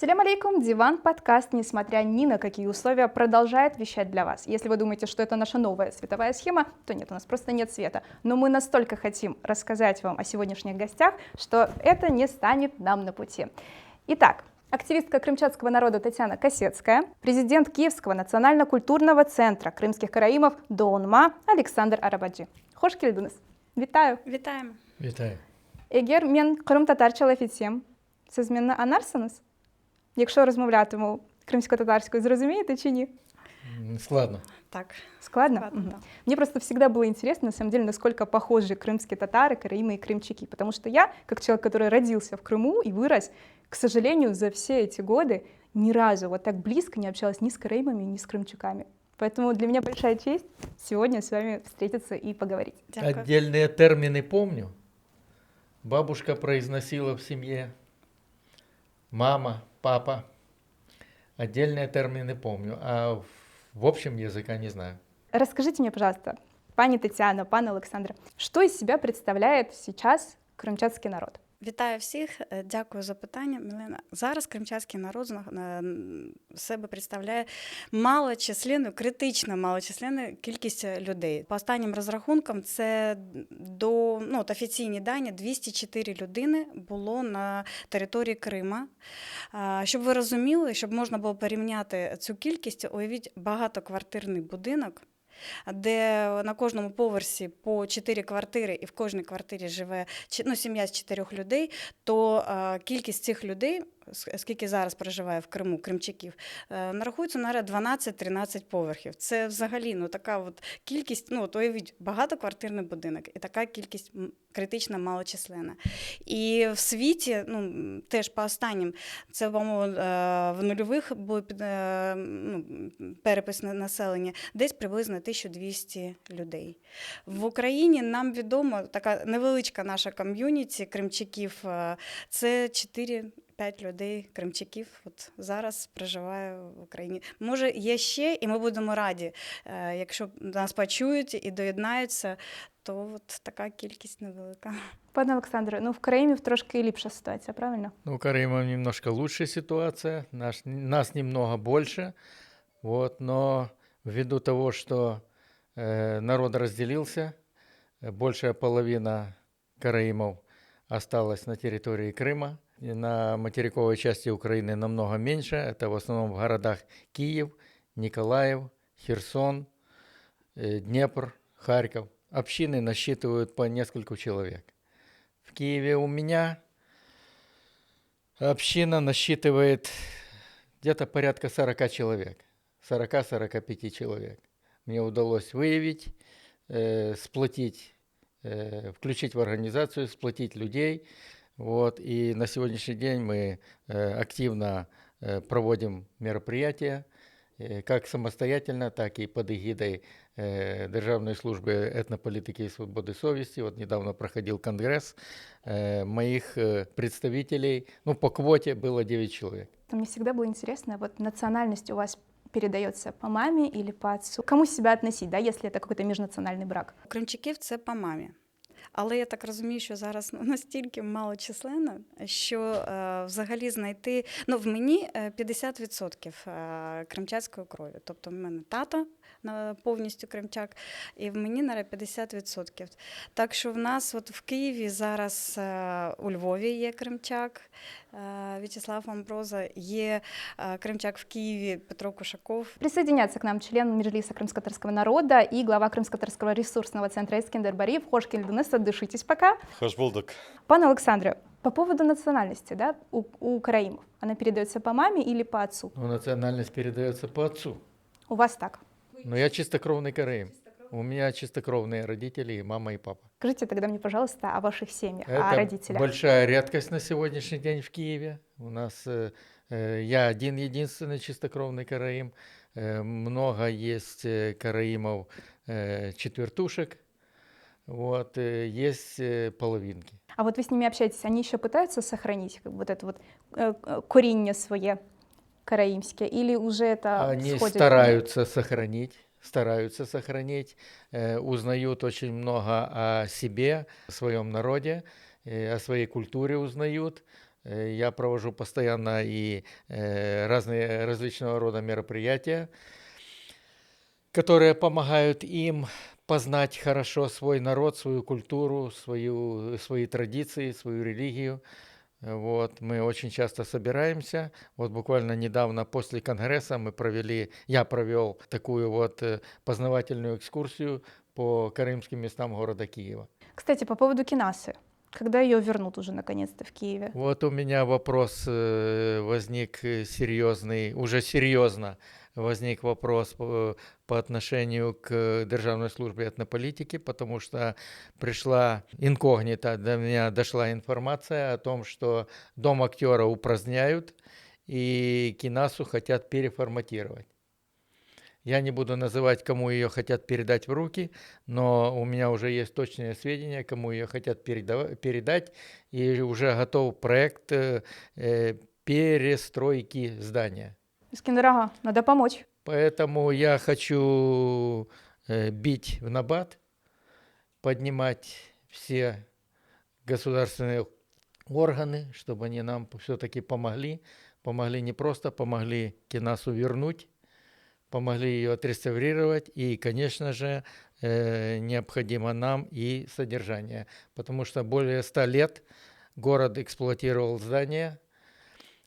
Салям алейкум, Диван подкаст, несмотря ни на какие условия, продолжает вещать для вас. Если вы думаете, что это наша новая световая схема, то нет, у нас просто нет света. Но мы настолько хотим рассказать вам о сегодняшних гостях, что это не станет нам на пути. Итак, активистка крымчатского народа Татьяна Косецкая, президент Киевского национально-культурного центра крымских караимов ДОНМА Александр Арабаджи. Хош келдіңіз. Вітаю. Вітаємо. Вітаю. Егер мен крым-татар чоловіцем, сіз мене анарсаныз? Якщо розмовлятиму кримсько-татарською, зрозумієте чи ні? Складно. Так. Складно? Складно, да. Мне просто всегда было интересно, на самом деле, насколько похожи крымские татары, караимы и крымчаки. Потому что я, как человек, который родился в Крыму и вырос, к сожалению, за все эти годы ни разу вот так близко не общалась ни с караимами, ни с крымчаками. Поэтому для меня большая честь сегодня с вами встретиться и поговорить. Дякую. Отдельные термины помню. Бабушка произносила в семье. Мама, папа. Отдельные термины помню, а в общем языка не знаю. Расскажите мне, пожалуйста, пани Татьяна, пан Александр, что из себя представляет сейчас крымчатский народ? Вітаю всіх, дякую за питання, Мілена. Зараз кримчатський народ себе представляє малочисленну, критично малочисленну кількість людей. По останнім розрахункам, це офіційні дані, 204 людини було на території Крима. Щоб ви розуміли, щоб можна було порівняти цю кількість, уявіть багатоквартирний будинок, де на кожному поверсі по 4 квартири і в кожній квартирі живе сім'я з 4 людей, то кількість цих людей, скільки зараз проживає в Криму, кримчаків, нарахується на 12-13 поверхів. Це взагалі така от кількість, уявіть, багатоквартирний будинок і така кількість критично малочисленна. І в світі, теж по останнім, це, по-моєму, в нульових був перепис населення, десь приблизно 1200 людей. В Україні нам відомо, така невеличка наша ком'юніті кримчаків, це 4-5 людей, кримчаків, от зараз проживає в Україні. Може, є ще, і ми будемо раді, якщо нас почують і доєднаються, то от така кількість невелика. Пане Олександре, в Караимів трошки ліпша ситуація, правильно? У караимов немножко лучше ситуация, нас немного больше, но ввиду того, что народ разделился, большая половина караимов осталась на территории Крыма. На материковой части Украины намного меньше. Это в основном в городах Киев, Николаев, Херсон, Днепр, Харьков. Общины насчитывают по нескольку человек. В Киеве у меня община насчитывает где-то порядка 40 человек. 40-45 человек. Мне удалось выявить, сплотить, включить в организацию, сплотить людей. И на сегодняшний день мы активно проводим мероприятия, как самостоятельно, так и под эгидой Державной службы этнополитики и свободы совести. Недавно проходил конгресс моих представителей. По квоте было 9 человек. Мне всегда было интересно, национальность у вас передается по маме или по отцу? Кому себя относить, если это какой-то межнациональный брак? У кримчаків це по мамі. Але я так розумію, що зараз настільки малочисленно, що взагалі знайти... в мені 50% кримчацької крові. Тобто в мене тато повністю кримчак, і в мені, наразі, 50%. Так що в нас в Києві зараз, у Львові є кримчак, В'ячеслав Амброза, є кримчак в Киеве Петро Кушаков. Присоединяется к нам член Меджлиса крымско-татарского народа и глава крымско-татарского ресурсного центра Искендер Бариев. Хош келдіңіз, отдышитесь пока. Хош булдык. Пане Александре, по поводу национальности, у караимов, она передается по маме или по отцу? Национальность передается по отцу. У вас так? Но я чистокровный караим. У меня чистокровные родители, и мама, и папа. Скажите тогда мне, пожалуйста, о ваших семьях, Это о родителях. большая редкость на сегодняшний день в Киеве. У нас я один-единственный чистокровный караим. Много есть караимов четвертушек, есть половинки. А вы с ними общаетесь, они еще пытаются сохранить это коренье свое караимские, или уже это Они сходит? стараются сохранить, узнают очень много о себе, о своем народе, о своей культуре узнают, Я провожу постоянно и разные различного рода мероприятия, которые помогают им познать хорошо свой народ, свою культуру, свои традиции, свою религию. Вот, мы очень часто собираемся. Вот буквально недавно после конгресса я провел такую вот познавательную экскурсию по крымским местам города Киева. Кстати, по поводу кинасы. Когда ее вернут уже наконец-то в Киеве? Вот у меня вопрос возник серьезный, уже серьезно возник вопрос по отношению к Державной службе этнополитики, потому что пришла инкогнито, до меня дошла информация о том, что Дом актера упраздняют и кинасу хотят переформатировать. Я не буду называть, кому ее хотят передать в руки, но у меня уже есть точные сведения, кому ее хотят передать, и уже готов проект перестройки здания. Искандер Ага, надо помочь. Поэтому я хочу бить в набат, поднимать все государственные органы, чтобы они нам все-таки помогли. Помогли не просто, помогли кинасу вернуть, помогли ее отреставрировать, и, конечно же, необходимо нам и содержание, потому что более 100 лет город эксплуатировал здания,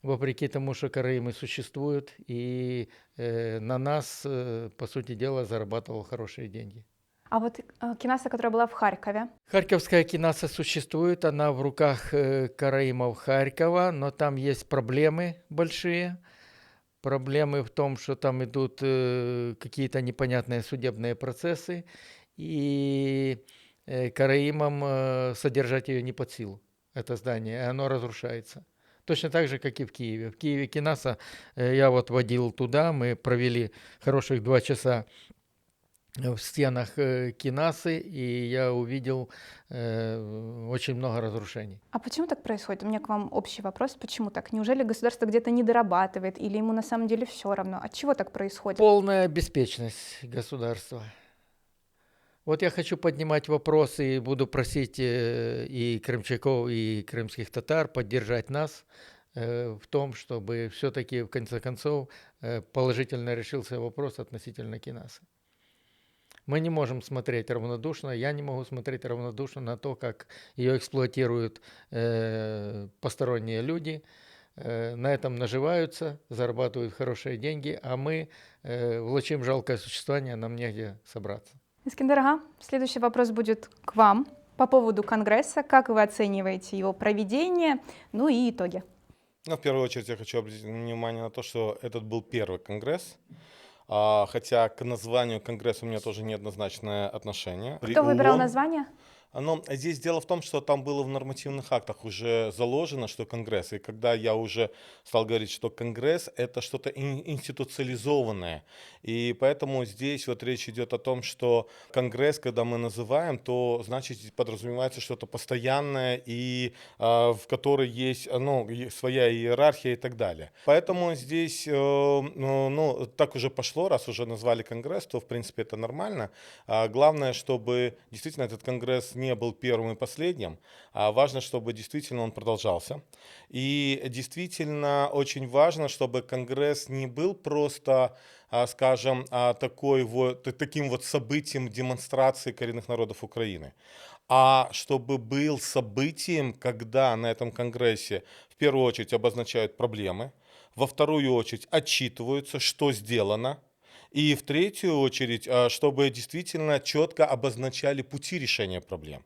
вопреки тому, что караимы существуют, и на нас, по сути дела, зарабатывал хорошие деньги. А вот кинаса, которая была в Харькове. Харьковская кинаса существует, она в руках караимов Харькова, но там есть проблемы большие. Проблемы в том, что там идут какие-то непонятные судебные процессы, и караимам содержать ее не под силу, это здание, и оно разрушается. Точно так же, как и в Киеве. В Киеве кинаса, я вот водил туда, мы провели хороших 2 часа в стенах кинасы, и я увидел очень много разрушений. А почему так происходит? У меня к вам общий вопрос. Почему так? Неужели государство где-то не дорабатывает или ему на самом деле все равно? От чего так происходит? Полная беспечность государства. Вот я хочу поднимать вопросы и буду просить и крымчаков, и крымских татар поддержать нас в том, чтобы все-таки в конце концов положительно решился вопрос относительно кинасы. Мы не можем смотреть равнодушно, я не могу смотреть равнодушно на то, как ее эксплуатируют посторонние люди, на этом наживаются, зарабатывают хорошие деньги, а мы влачим жалкое существование, нам негде собраться. Искандер Ага, следующий вопрос будет к вам по поводу Конгресса. Как вы оцениваете его проведение, ну и итоги? Ну, в первую очередь я хочу обратить внимание на то, что этот был первый конгресс, хотя к названию конгресса у меня тоже неоднозначное отношение. Кто выбирал название? Но здесь дело в том, что там было в нормативных актах уже заложено, что Конгресс. И когда я уже стал говорить, что Конгресс — это что-то институциализованное. И поэтому здесь вот речь идет о том, что Конгресс, когда мы называем, то значит подразумевается что-то постоянное, и в которой есть своя иерархия и так далее. Поэтому здесь, так уже пошло, раз уже назвали Конгресс, то в принципе это нормально. Главное, чтобы действительно этот Конгресс не был первым и последним, а важно, чтобы действительно он продолжался. И действительно очень важно, чтобы Конгресс не был просто, скажем, таким вот событием демонстрации коренных народов Украины, а чтобы был событием, когда на этом Конгрессе в первую очередь обозначают проблемы, во вторую очередь отчитываются, что сделано, и в третью очередь, чтобы действительно четко обозначали пути решения проблем.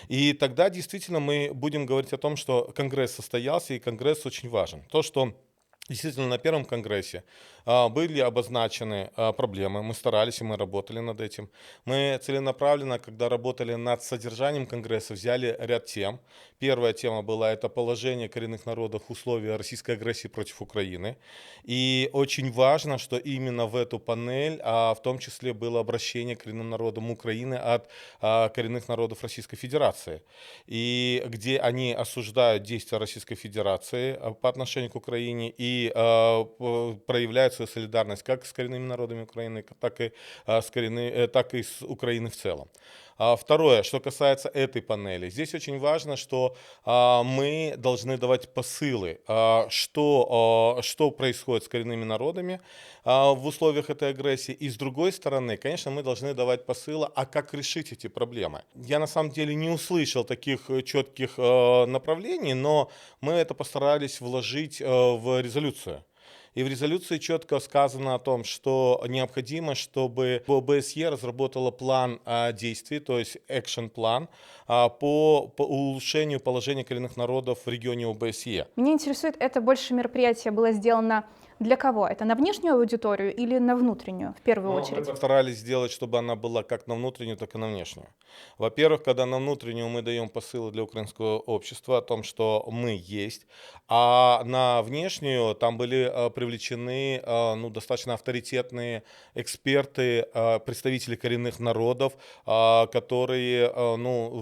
И тогда действительно мы будем говорить о том, что Конгресс состоялся, и Конгресс очень важен. То, что действительно на первом Конгрессе были обозначены проблемы, мы старались и мы работали над этим. Мы целенаправленно, когда работали над содержанием Конгресса, взяли ряд тем. Первая тема была это положение коренных народов в условиях российской агрессии против Украины. И очень важно, что именно в эту панель, в том числе было обращение к коренным народам Украины от коренных народов Российской Федерации. И где они осуждают действия Российской Федерации по отношению к Украине и проявляют свою солидарность как с коренными народами Украины, так и с Украиной в целом. Второе, что касается этой панели. Здесь очень важно, что мы должны давать посылы, что происходит с коренными народами в условиях этой агрессии. И с другой стороны, конечно, мы должны давать посылы, а как решить эти проблемы. Я на самом деле не услышал таких четких направлений, но мы это постарались вложить в резолюцию. И в резолюции четко сказано о том, что необходимо, чтобы ОБСЕ разработала план действий, то есть экшн-план по улучшению положения коренных народов в регионе ОБСЕ. Меня интересует, это больше мероприятие было сделано для кого? Это на внешнюю аудиторию или на внутреннюю, в первую очередь? Мы постарались сделать, чтобы она была как на внутреннюю, так и на внешнюю. Во-первых, когда на внутреннюю мы даем посылы для украинского общества о том, что мы есть, а на внешнюю там были привлечены достаточно авторитетные эксперты, представители коренных народов, которые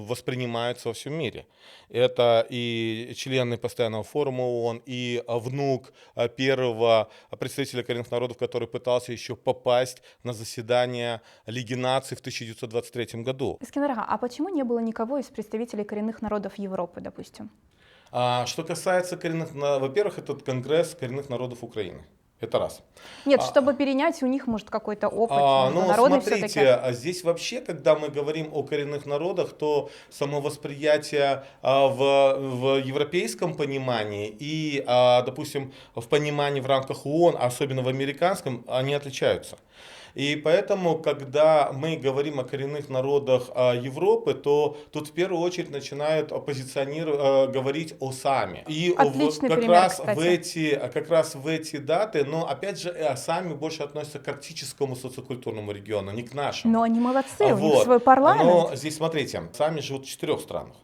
воспринимаются во всем мире. Это и члены постоянного форума ООН, и внук первого представителя коренных народов, который пытался еще попасть на заседание Лиги наций в 1923 году. Скиннерга, а почему не было никого из представителей коренных народов Европы, допустим? Что касается коренных, во-первых, этот Конгресс коренных народов Украины. Это раз. Нет, чтобы перенять у них, может, какой-то опыт международный смотрите, все-таки. здесь вообще, когда мы говорим о коренных народах, то самовосприятие в европейском понимании и, допустим, в понимании в рамках ООН, особенно в американском, они отличаются. И поэтому, когда мы говорим о коренных народах Европы, то тут в первую очередь начинают говорить о сами. И Отличный как пример, раз кстати. как раз в эти даты, но опять же, сами больше относятся к арктическому социокультурному региону, не к нашему. Но они молодцы, у них свой парламент. Но здесь, смотрите, сами живут в 4 странах.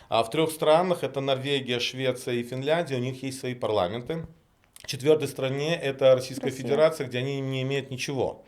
А в 3 странах, это Норвегия, Швеция и Финляндия, у них есть свои парламенты. В 4-й стране это Российская Федерация, где они не имеют ничего.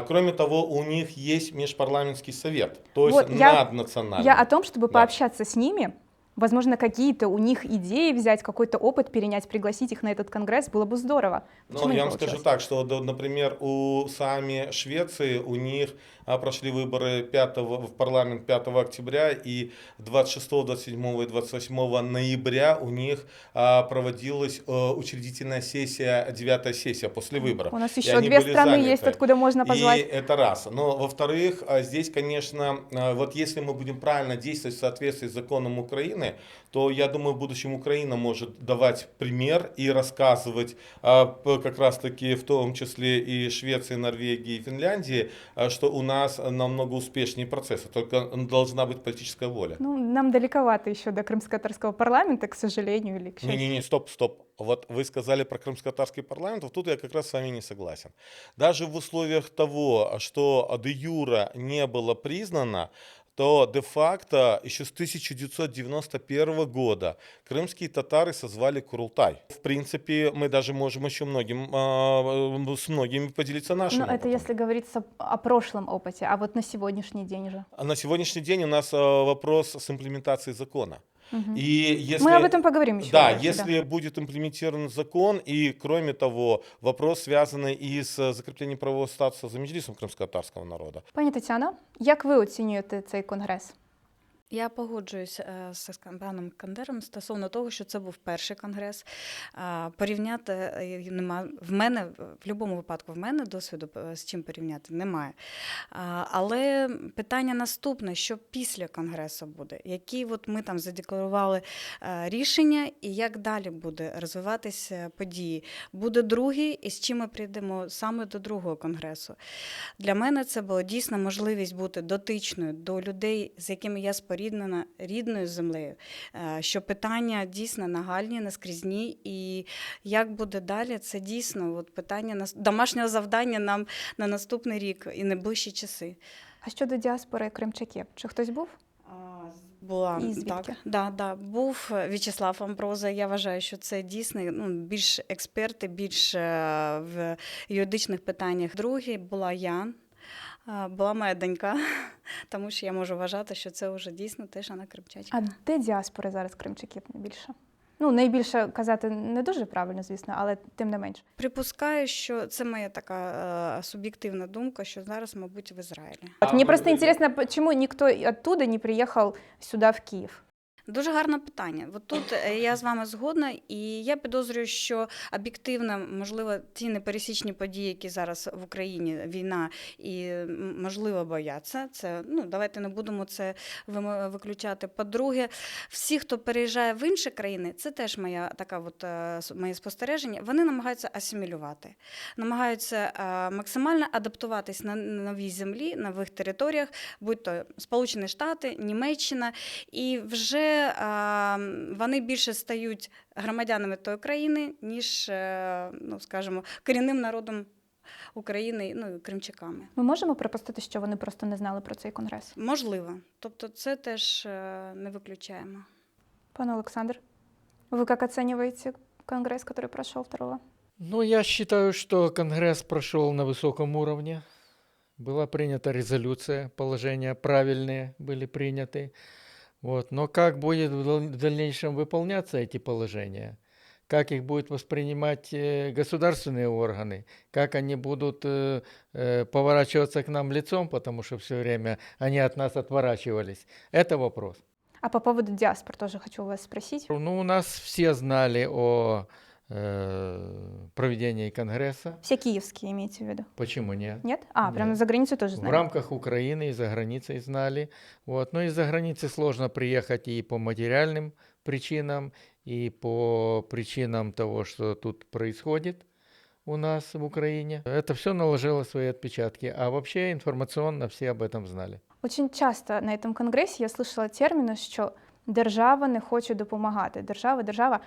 Кроме того, у них есть межпарламентский совет, то есть наднациональный. Я о том, чтобы пообщаться с ними, возможно, какие-то у них идеи взять, какой-то опыт перенять, пригласить их на этот конгресс, было бы здорово. Ну, я вам скажу так, что, например, у сами Швеции, у них прошли выборы в парламент 5 октября, и 26, 27 и 28 ноября у них проводилась учредительная сессия, 9-я сессия после выборов. У нас еще 2 страны есть, откуда можно позвать. И это раз. Но, во-вторых, здесь, конечно, вот если мы будем правильно действовать в соответствии с законом Украины, то, я думаю, в будущем Украина может давать пример и рассказывать как раз-таки в том числе и Швеции, Норвегии и Финляндии, что у нас намного успешнее процессы, только должна быть политическая воля. Ну, нам далековато еще до крымско-татарского парламента, к сожалению, или к счастью. Не-не-не, стоп. Вот вы сказали про крымско-татарский парламент, вот тут я как раз с вами не согласен. Даже в условиях того, что де юре не было признано, то де-факто еще с 1991 года крымские татары созвали Курултай. В принципе, мы даже можем еще с многими поделиться нашим опытом. Это если говорить о прошлом опыте, а вот на сегодняшний день же. На сегодняшний день у нас вопрос с имплементацией закона. Угу. И если, мы об этом поговорим еще. Да, если будет имплементирован закон, и кроме того, вопрос, связанный и с закреплением правового статуса за меджлісом кримськотатарського народу. Пані Тетяно, як ви оцінюєте цей конгрес? Я погоджуюсь з паном Кандером стосовно того, що це був перший конгрес. Порівняти нема в мене, в будь-якому випадку, в мене досвіду з чим порівняти немає. Але питання наступне, що після конгресу буде, які от ми там задекларували рішення і як далі буде розвиватися події. Буде другий, і з чим ми прийдемо саме до другого конгресу. Для мене це була дійсно можливість бути дотичною до людей, з якими я споріднена рідною землею, що питання дійсно нагальні, наскрізні, і як буде далі, це дійсно питання домашнього завдання нам на наступний рік і найближчі часи. А щодо діаспори кримчаків, чи хтось був? Була, так, був В'ячеслав Амброза. Я вважаю, що це дійсно більш експерти, більш в юридичних питаннях. Другий була Ян. Була моя донька, тому що я можу вважати, що це вже дійсно теж вона кримчачка. А де діаспори зараз кримчаків найбільше? Ну, найбільше казати не дуже правильно, звісно, але тим не менш. Припускаю, що це моя така суб'єктивна думка, що зараз, мабуть, в Ізраїлі. Вот мне просто интересно, почему никто оттуда не приехал сюда, в Киев? Дуже гарне питання. От тут я з вами згодна, і я підозрюю, що об'єктивно, можливо, ті непересічні події, які зараз в Україні, війна, і, можливо, бояться. Це, давайте не будемо це виключати. По-друге, всі, хто переїжджає в інші країни, це теж моє спостереження, вони намагаються асимілювати, намагаються максимально адаптуватись на новій землі, на нових територіях, будь-то Сполучені Штати, Німеччина, і вже вони більше стають громадянами тої країни, ніж, скажімо, корінним народом України, кримчаками. Ми можемо припустити, що вони просто не знали про цей конгрес? Можливо. Тобто це теж не виключаємо. Пан Олександр, вы как оцениваете конгресс, который прошел 2-го? Ну, я считаю, что Конгресс прошел на высоком уровне. Была принята резолюция, положения правильные были приняты. Вот. Но как будет в дальнейшем выполняться эти положения, как их будут воспринимать государственные органы, как они будут поворачиваться к нам лицом, потому что все время они от нас отворачивались, это вопрос. А по поводу диаспор тоже хочу у вас спросить. Ну, у нас все знали о проведении Конгресса. Все киевские имеете в виду? Почему нет? Нет? А, прямо Нет. за границу тоже В знали? рамках Украины и за границей знали. Вот. Но из-за границы сложно приехать и по материальным причинам, и по причинам того, что тут происходит у нас в Украине. Это все наложило свои отпечатки. А вообще информационно все об этом знали. Очень часто на этом конгресі я слышала терміни, що держава не хоче допомагати. Держава.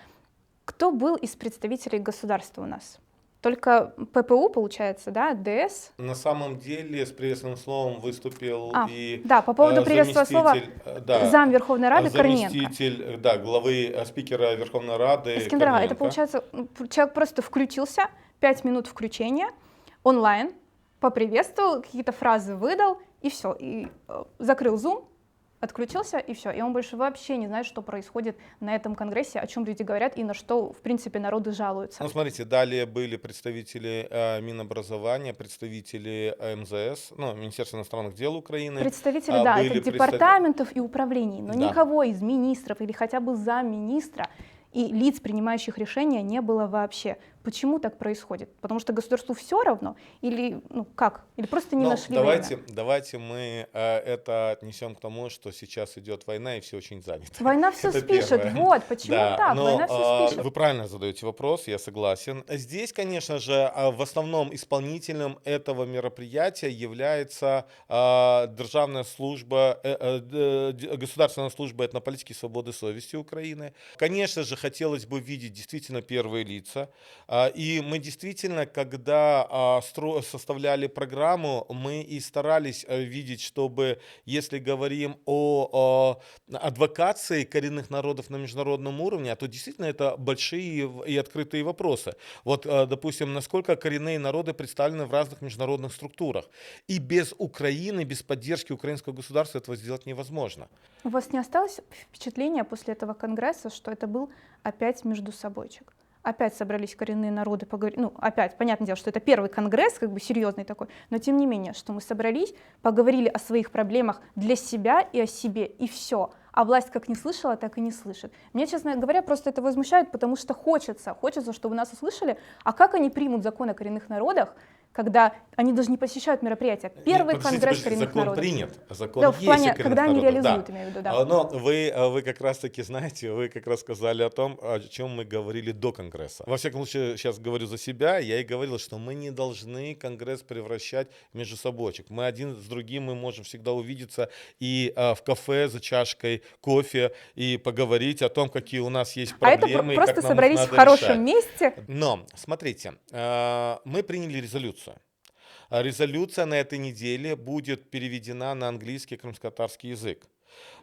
Кто был из представителей государства у нас? Только ППУ, получается, да, ДС? На самом деле с приветственным словом выступил и да, по поводу приветственного слова зам Верховной Рады Корниенко. Заместитель, главы спикера Верховной Рады Искандерова, это Корниенко. получается, человек просто включился, 5 минут включения, онлайн, поприветствовал, какие-то фразы выдал, и все, и закрыл Zoom, отключился, и все. И он больше вообще не знает, что происходит на этом конгрессе, о чем люди говорят и на что, в принципе, народы жалуются. Ну, смотрите, далее были представители Минобразования, представители МЗС, Министерства иностранных дел Украины. Представители, да, это департаментов и управлений, но никого из министров или хотя бы замминистра и лиц, принимающих решения, не было вообще. Почему так происходит? Потому что государству все равно? Или как? Или просто не нашли время? Давайте мы это отнесем к тому, что сейчас идет война, и все очень заняты. Война все Это спишет, первое. вот, почему так? Война все спишет. Вы правильно задаете вопрос, я согласен. Здесь, конечно же, в основном исполнителем этого мероприятия является Державная служба, Государственная служба этнополитики, свободы, совести Украины. Конечно же, хотелось бы видеть действительно первые лица. И мы действительно, когда составляли программу, мы и старались видеть, чтобы, если говорим о адвокации коренных народов на международном уровне, то действительно это большие и открытые вопросы. Вот, допустим, насколько коренные народы представлены в разных международных структурах. И без Украины, без поддержки украинского государства этого сделать невозможно. У вас не осталось впечатления после этого конгресса, что это был опять междусобойчик? Опять собрались коренные народы поговорить. Опять, понятное дело, что это первый конгресс, серьезный такой, но тем не менее, что мы собрались, поговорили о своих проблемах для себя и о себе, и все. А власть как не слышала, так и не слышит. Мне, честно говоря, просто это возмущает, потому что хочется, чтобы нас услышали. А как они примут закон о коренных народах, когда они даже не посещают мероприятия? Первый конгресс коренных закон народов. Принят, закон да, есть в плане, о когда они народах, реализуют, да. имею в виду, да. Но вы как раз-таки знаете, вы как раз сказали о том, о чем мы говорили до конгресса. Во всяком случае, сейчас говорю за себя, я и говорил, что мы не должны конгресс превращать в междусобойчик. Мы один с другим мы можем всегда увидеться и в кафе за чашкой кофе и поговорить о том, какие у нас есть проблемы. А это просто собрались в хорошем месте. Но, смотрите, мы приняли резолюцию. Резолюция на этой неделе будет переведена на английский и крымско-татарский язык.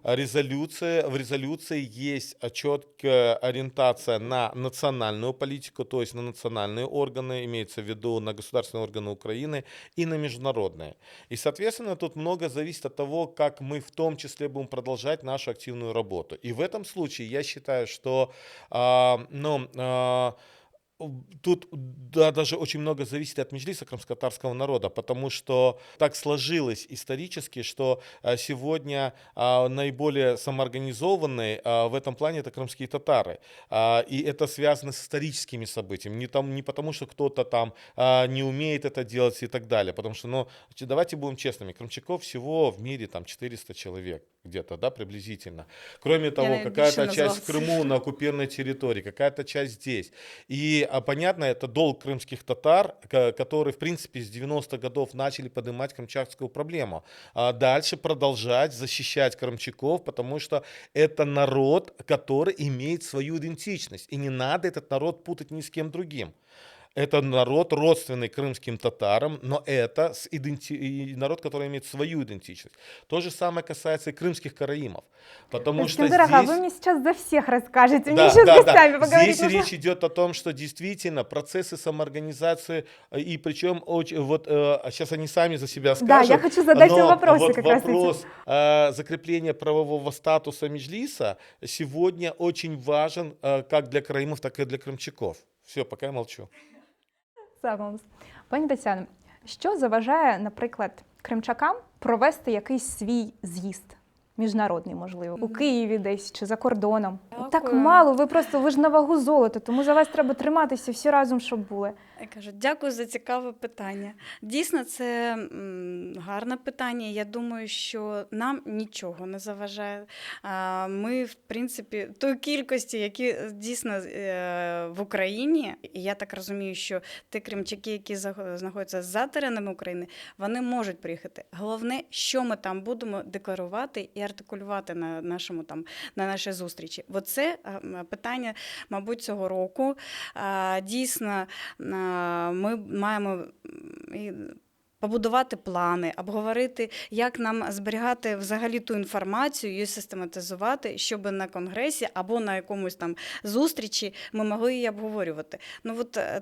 В резолюции есть четкая ориентация на национальную политику, то есть на национальные органы, имеется в виду на государственные органы Украины и на международные. И, соответственно, тут много зависит от того, как мы в том числе будем продолжать нашу активную работу. И в этом случае я считаю, что тут даже очень много зависит от меджлиса крымско-татарского народа, потому что так сложилось исторически, что сегодня наиболее самоорганизованные в этом плане это крымские татары. И это связано с историческими событиями, не потому, что кто-то там не умеет это делать и так далее. Потому что, давайте будем честными, крымчаков всего в мире там 400 человек где-то, да, приблизительно. Кроме того, какая-то часть в Крыму на оккупированной территории, какая-то часть здесь. И понятно, это долг крымских татар, которые, в принципе, с 90-х годов начали поднимать крымчакскую проблему. А дальше продолжать защищать крымчаков, потому что это народ, который имеет свою идентичность. И не надо этот народ путать ни с кем другим. Это народ, родственный крымским татарам, но это народ, который имеет свою идентичность. То же самое касается и крымских караимов. Потому что Искандер Ага, здесь... вы мне сейчас за всех расскажете, мне Да, еще с да, гостями да. поговорить Здесь нужно. речь идет о том, что действительно процессы самоорганизации, и причем сейчас они сами за себя скажут. Да, я хочу задать им но вопросы вот как раз эти. вопрос закрепления правового статуса меджлиса сегодня очень важен как для караимов, так и для крымчаков. Все, пока я молчу. Пані Тетяно, що заважає, наприклад, кримчакам провести якийсь свій з'їзд? Міжнародний, можливо, у Києві десь чи за кордоном. Дякую. Так мало, ви ж на вагу золота, тому за вас треба триматися всі разом, щоб були. Я кажу, дякую за цікаве питання. Дійсно, це гарне питання. Я думаю, що нам нічого не заважає. Ми, в принципі, той кількості, які дійсно в Україні, і я так розумію, що ті кримчаки, які знаходяться за теренами України, вони можуть приїхати. Головне, що ми там будемо декларувати і артикулювати на нашій зустрічі. Бо це питання, мабуть, цього року. Дійсно, ми маємо побудувати плани, обговорити, як нам зберігати взагалі ту інформацію, її систематизувати, щоб на конгресі або на якомусь там зустрічі ми могли її обговорювати.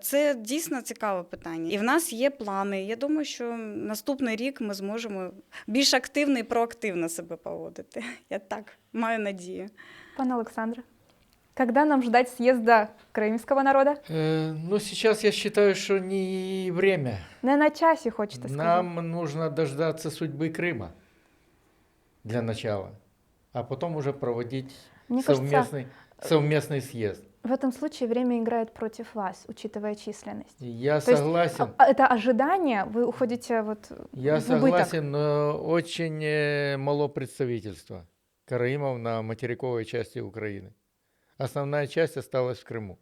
Це дійсно цікаве питання. І в нас є плани. Я думаю, що наступний рік ми зможемо більш активно і проактивно себе поводити. Я так маю надію. Пане Олександре, когда нам ждать съезда крымского народа? Сейчас я считаю, что не время. Не на часі, хочете сказати? Нам нужно дождаться судьбы Крыма для начала, а потом уже проводить Мне кажется, совместный съезд. в этом случае время играет против вас, учитывая численность. Я То есть, согласен. это ожидание, вы уходите Я в убыток. согласен, но очень мало представительства караимов на материковой части Украины. Основная часть осталась в Крыму.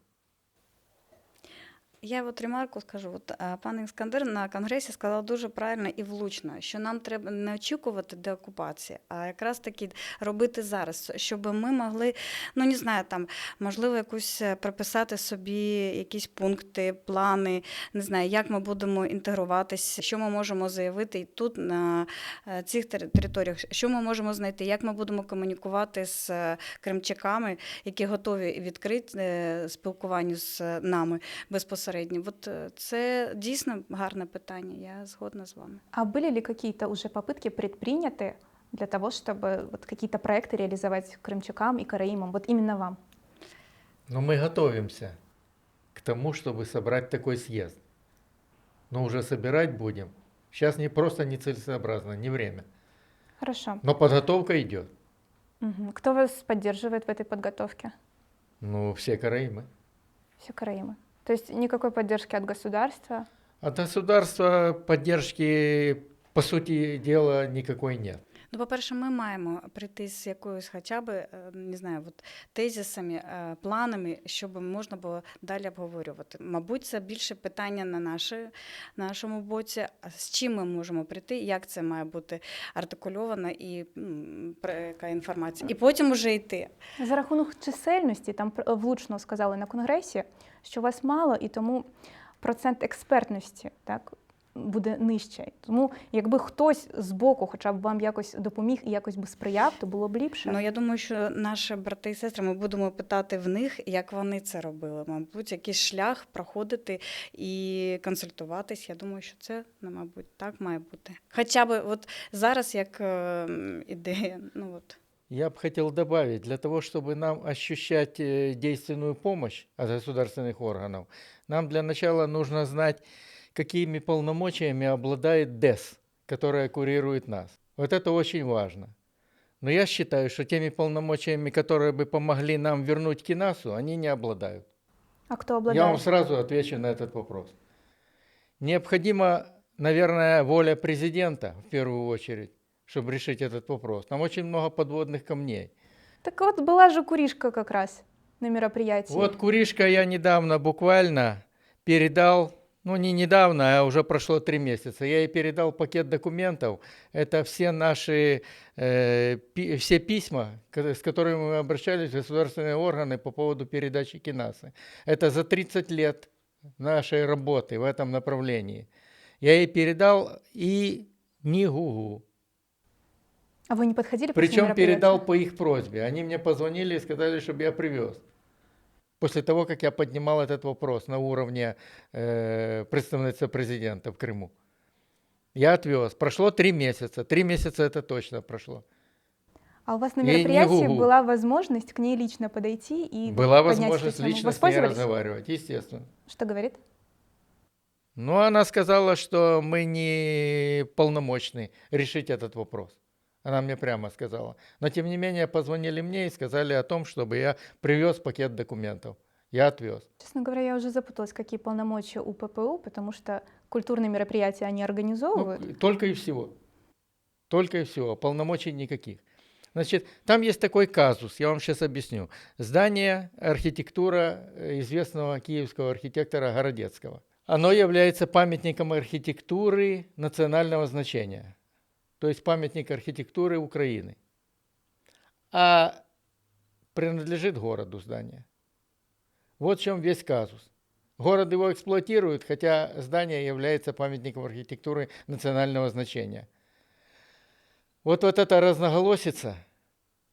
Я ремарку скажу. Пан Іскандер на конгресі сказав дуже правильно і влучно, що нам треба не очікувати деокупації, а якраз таки робити зараз, щоб ми могли, не знаю, можливо, якусь прописати собі якісь пункти, плани, не знаю, як ми будемо інтегруватися, що ми можемо заявити і тут, на цих територіях, що ми можемо знайти, як ми будемо комунікувати з кримчаками, які готові відкрити спілкуванню з нами безпосередньо. Це дійсно гарне питання, я згодна з вами. А были ли какие-то уже попытки предприняты для того, чтобы какие-то проекты реализовать крымчакам и караимам, именно вам? Но мы готовимся к тому, чтобы собрать такой съезд. Но уже собирать будем. Сейчас просто нецелесообразно, не время. Хорошо. Но подготовка идет. Угу. Кто вас поддерживает в этой подготовке? Все караимы. Все караимы. То есть никакой поддержки от государства? От государства поддержки, по сути дела, никакой нет. По-перше, ми маємо прийти з якоюсь хоча б, не знаю, тезисами, планами, щоб можна було далі обговорювати. Мабуть, це більше питання на нашому боці, з чим ми можемо прийти, як це має бути артикульовано і яка інформація. І потім вже йти. За рахунок чисельності, там влучно сказали на конгресі, що вас мало, і тому процент експертності, так, буде нижче. Тому якби хтось з боку хоча б вам якось допоміг і якось би сприяв, то було б ліпше. Ну, я думаю, що наші брати і сестри, ми будемо питати в них, як вони це робили. Мабуть, якийсь шлях проходити і консультуватись. Я думаю, що це, мабуть, так має бути. Хоча б от зараз як ідея. Ну, от. Я бы хотел добавить, для того, чтобы нам ощущать действенную помощь от государственных органов, нам для начала нужно знать, какими полномочиями обладает ДЭС, которая курирует нас. Вот это очень важно. Но я считаю, что теми полномочиями, которые бы помогли нам вернуть КИНАСу, они не обладают. А кто Я обладает? вам сразу отвечу на этот вопрос. Необходима, наверное, воля президента в первую очередь, чтобы решить этот вопрос. Там очень много подводных камней. Так вот, была же Куришка как раз на мероприятии. Вот Куришка я недавно буквально передал, ну не недавно, а уже прошло 3 месяца, я ей передал пакет документов. Это все наши, все письма, с которыми мы обращались в государственные органы по поводу передачи КИНАСы. Это за 30 лет нашей работы в этом направлении. Я ей передал и ни гу-гу. А вы не подходили после Причем мероприятия? передал по их просьбе. Они мне позвонили и сказали, чтобы я привез. После того, как я поднимал этот вопрос на уровне представительства президента в Крыму. Я отвез. Прошло 3 месяца. 3 месяца это точно прошло. А у вас на И не мероприятии гу-гу. была возможность к ней лично подойти и Была поднять возможность эту тему? лично с ней Воспользовались? разговаривать, естественно. Что говорит? Но она сказала, что мы не полномочны решить этот вопрос. Она мне прямо сказала. Но тем не менее позвонили мне и сказали о том, чтобы я привез пакет документов. Я отвез. Честно говоря, я уже запуталась, какие полномочия у ППУ, потому что культурные мероприятия они организовывают. Ну, только и всего. Только и всего. Полномочий никаких. Значит, там есть такой казус, я вам сейчас объясню. Здание, архитектура известного киевского архитектора Городецкого. Оно является памятником архитектуры национального значения. То есть памятник архитектуры Украины. А принадлежит городу здание. Вот в чем весь казус. Город его эксплуатирует, хотя здание является памятником архитектуры национального значения. Вот эта разноголосица,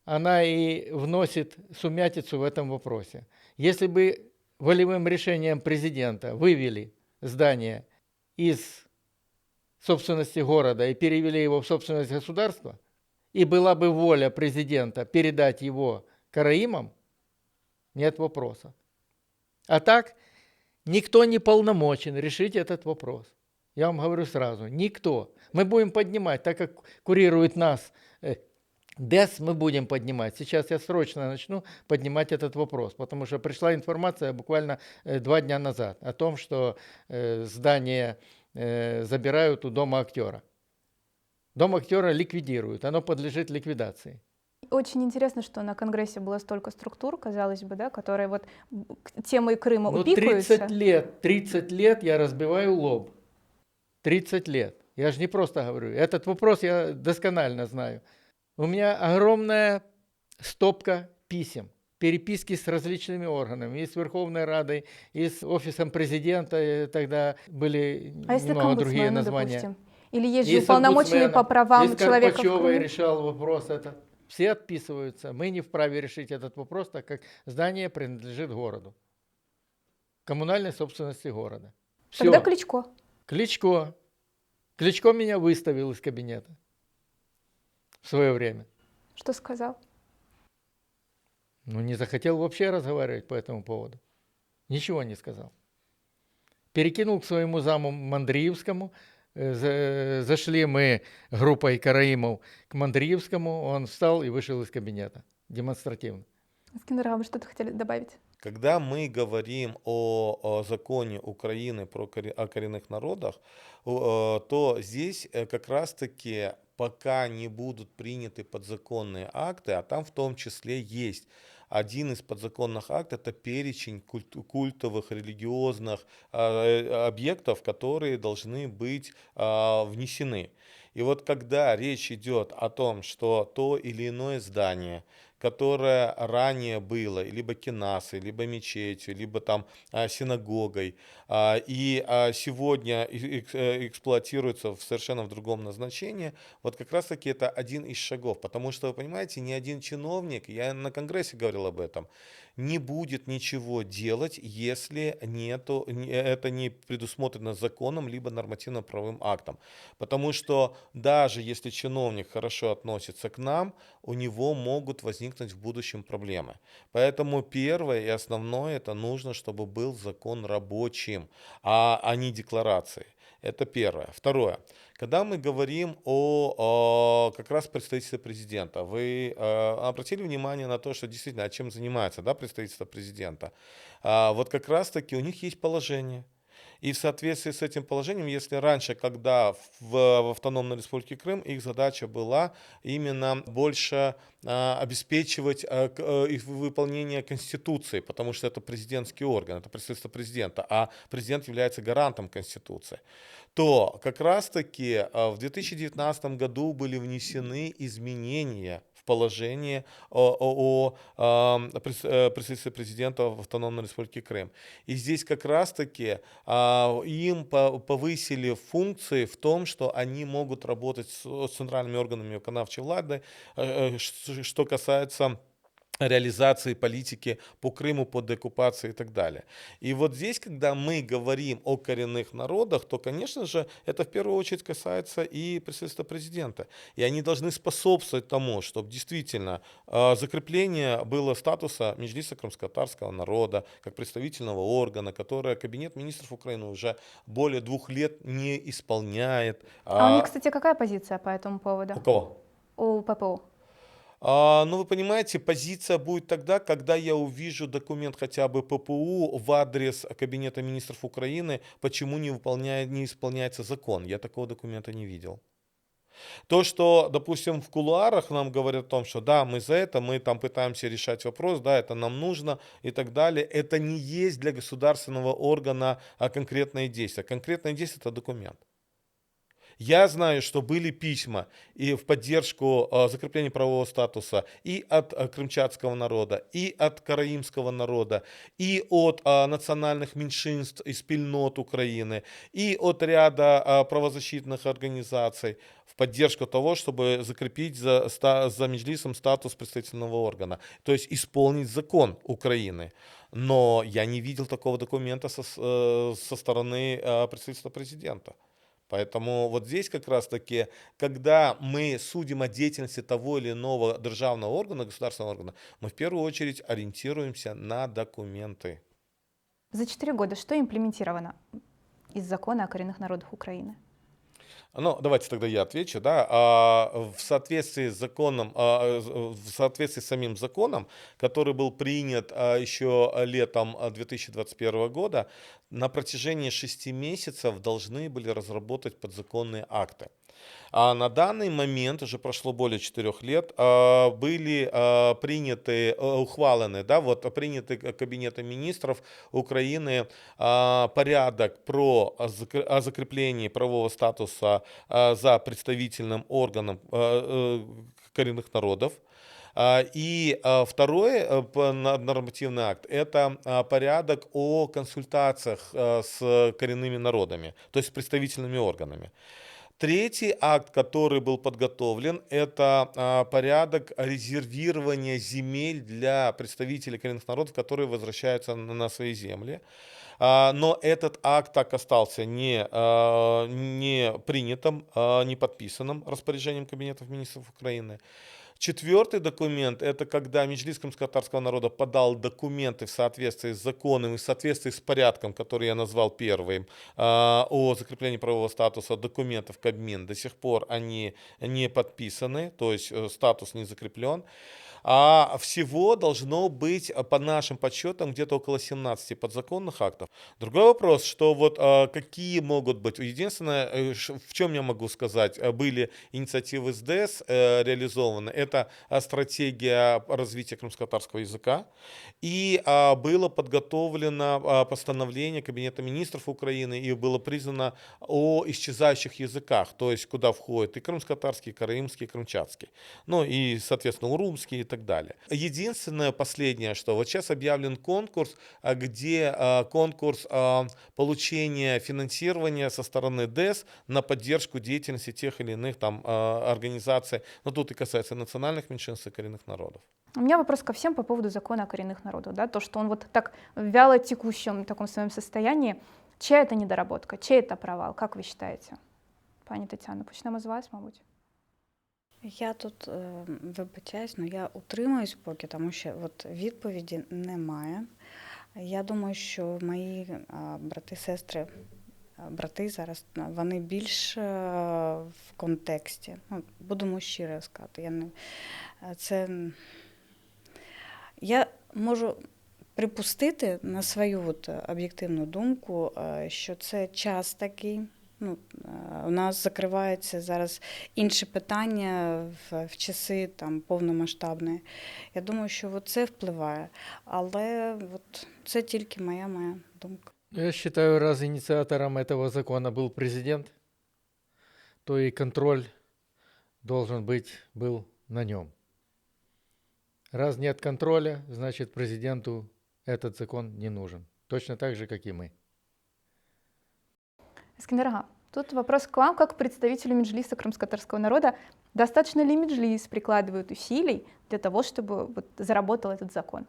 она и вносит сумятицу в этом вопросе. Если бы волевым решением президента вывели здание из собственности города и перевели его в собственность государства, и была бы воля президента передать его караимам, нет вопроса. А так, никто не полномочен решить этот вопрос. Я вам говорю сразу, никто. Мы будем поднимать, так как курирует нас ДЭС, мы будем поднимать. Сейчас я срочно начну поднимать этот вопрос, потому что пришла информация буквально 2 дня назад о том, что здание забирают у Дома актера. Дом актера ликвидируют, оно подлежит ликвидации. Очень интересно, что на Конгрессе было столько структур, казалось бы, да, которые вот темой Крыма Ну, упикаются. 30 лет я разбиваю лоб. 30 лет. Я же не просто говорю. Этот вопрос я досконально знаю. У меня огромная стопка писем, переписки с различными органами, и с Верховной Радой, и с Офисом Президента, и тогда были А если к немного другие омбудсмену, названия. допустим? Или есть И же с уполномоченные по омбудсменом, правам и с человека в Карпачевой Крыму? решал вопрос этот. Все отписываются. Мы не вправе решить этот вопрос, так как здание принадлежит городу. Коммунальной собственности города. Все. Тогда Кличко. Кличко. Кличко меня выставил из кабинета в свое время. Что сказал? Ну, не захотел вообще разговаривать по этому поводу. Ничего не сказал. Перекинул к своему заму Мандриевскому. Зашли мы группой караимов к Мандриевскому. Он встал и вышел из кабинета. Демонстративно. Скиннер, а вы что-то хотели добавить? Когда мы говорим о законе Украины о коренных народах, то здесь как раз-таки пока не будут приняты подзаконные акты, а там в том числе есть один из подзаконных актов, это перечень культовых, религиозных объектов, которые должны быть внесены. И вот когда речь идет о том, что то или иное здание, которое ранее было либо кинасой, либо мечетью, либо там синагогой, и сегодня эксплуатируется совершенно в другом назначении, вот как раз-таки это один из шагов. Потому что, вы понимаете, ни один чиновник, я на Конгрессе говорил об этом, не будет ничего делать, если это не предусмотрено законом либо нормативно-правовым актом. Потому что даже если чиновник хорошо относится к нам, у него могут возникнуть в будущем проблемы. Поэтому первое и основное, это нужно, чтобы был закон рабочим, а не декларацией. Это первое. Второе. Когда мы говорим о как раз представительстве президента, вы обратили внимание на то, что действительно, чем занимается, да, представительство президента? Вот как раз-таки у них есть положение. И в соответствии с этим положением, если раньше, когда в Автономной Республике Крым, их задача была именно больше обеспечивать выполнение Конституции, потому что это президентский орган, это представительство президента, а президент является гарантом Конституции, то как раз-таки в 2019 году были внесены изменения в положение о представительстве президента в Автономной Республике Крым. И здесь как раз-таки им повысили функции в том, что они могут работать с центральными органами виконавчей власти, что касается реализации политики по Крыму, по деоккупации и так далее. И вот здесь, когда мы говорим о коренных народах, то, конечно же, это в первую очередь касается и представительства президента. И они должны способствовать тому, чтобы действительно закрепление было статуса Меджлиса крымско-татарского народа, как представительного органа, которое Кабинет министров Украины уже более 2 лет не исполняет. А у них, кстати, какая позиция по этому поводу? У кого? У ППУ. Ну, вы понимаете, позиция будет тогда, когда я увижу документ хотя бы ППУ в адрес Кабинета министров Украины, почему не исполняется закон. Я такого документа не видел. То, что, допустим, в кулуарах нам говорят о том, что да, мы за это, мы там пытаемся решать вопрос, да, это нам нужно и так далее, это не есть для государственного органа конкретные действия. Конкретные действия — это документ. Я знаю, что были письма и в поддержку закрепления правового статуса и от крымчатского народа, и от караимского народа, и от национальных меньшинств и спільнот Украины, и от ряда правозащитных организаций в поддержку того, чтобы закрепить за Меджлисом статус представительного органа, то есть исполнить закон Украины. Но я не видел такого документа со стороны представительства президента. Поэтому вот здесь как раз-таки, когда мы судим о деятельности того или иного державного органа, государственного органа, мы в первую очередь ориентируемся на документы. За 4 года что имплементировано из закона о коренных народах Украины? Ну, давайте тогда я отвечу, да. В соответствии с законом, в соответствии с самим законом, который был принят еще летом 2021 года, на протяжении 6 месяцев должны были разработать подзаконные акты. А на данный момент, уже прошло более 4 лет, были приняты, ухвалены, да, вот приняты Кабинетом министров Украины порядок о закреплении правового статуса за представительным органом коренных народов. И второй нормативный акт — это порядок о консультациях с коренными народами, то есть с представительными органами. Третий акт, который был подготовлен, это порядок резервирования земель для представителей коренных народов, которые возвращаются на свои земли. Но этот акт так остался не принятым, не подписанным распоряжением Кабинета министров Украины. Четвертый документ — это когда Меджлис крымско-татарского народа подал документы в соответствии с законом и в соответствии с порядком, который я назвал первым, о закреплении правового статуса документов Кабмин. До сих пор они не подписаны, то есть статус не закреплен. А всего должно быть, по нашим подсчетам, где-то около 17 подзаконных актов. Другой вопрос, что вот какие могут быть. Единственное, в чем я могу сказать, были инициативы СДС реализованы. Это стратегия развития крымско-татарского языка. И было подготовлено постановление Кабинета министров Украины, и было признано о исчезающих языках, то есть куда входит и крымско-татарский, и караимский, и крымчатский. Ну и, соответственно, урумский и так так далее. Единственное, последнее, что вот сейчас объявлен конкурс, где конкурс получения финансирования со стороны ДЭС на поддержку деятельности тех или иных там организаций. Но тут и касается национальных меньшинств и коренных народов. У меня вопрос ко всем по поводу закона о коренных народах. Да? То, что он вот так в вяло текущем таком своем состоянии, чья это недоработка, чей это провал, как ви считаете? Пані Тетяно, почнемо з вас, мабуть. Я тут вибачаюсь, але я утримуюсь поки, тому що от відповіді немає. Я думаю, що мої брати, сестри, брати зараз, вони більш в контексті. Ну, будемо щиро сказати. Я можу припустити на свою от об'єктивну думку, що це час такий. У нас закриваються зараз інші питання в часи там повномасштабної. Я думаю, що це впливає, але це тільки моя думка. Я считаю, раз инициатором этого закона был президент, то и контроль должен был на нем. Раз нет контроля, значит президенту этот закон не нужен. Точно так же, как и мы. Эскендер ага, тут вопрос к вам, как представителю Меджлиса крымско-татарского народа. Достаточно ли Меджлис прикладывает усилий для того, чтобы вот заработал этот закон?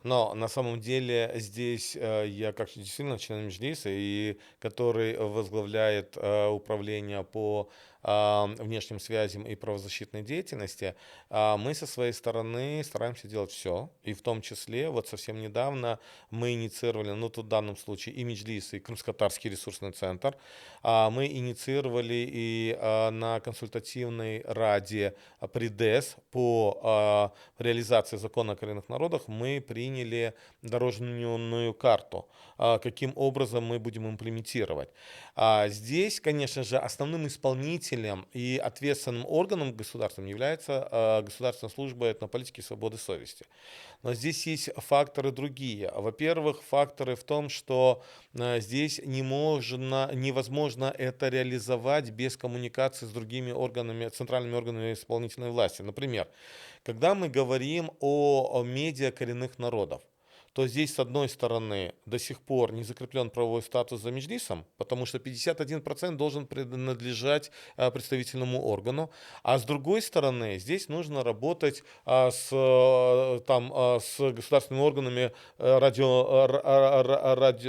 Но на самом деле здесь я как действительно член Меджлиса, и который возглавляет управление по внешним связям и правозащитной деятельности, мы со своей стороны стараемся делать все. И в том числе, вот совсем недавно мы инициировали, ну тут в данном случае и Меджлис, и Крымско-Татарский ресурсный центр, мы инициировали и на консультативной раде при ДЭС по реализации закона о коренных народах мы приняли дорожную карту, каким образом мы будем имплементировать. Здесь, конечно же, основным исполнителем и ответственным органом государства является Государственная служба этнополитики, свободы, совести. Но здесь есть факторы другие. Во-первых, факторы в том, что здесь невозможно это реализовать без коммуникации с другими органами, центральными органами исполнительной власти. Например, когда мы говорим о медиа коренных народов, то здесь, с одной стороны, до сих пор не закреплен правовой статус за Меджлисом, потому что 51% должен принадлежать представительному органу, а с другой стороны, здесь нужно работать с государственными органами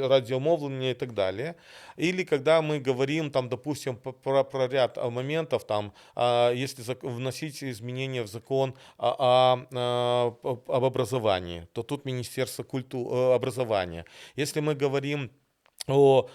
радиомовления и так далее. Или когда мы говорим, там, допустим, про ряд моментов, там, если вносить изменения в закон об образовании, то тут Министерство образования. Если мы говорим о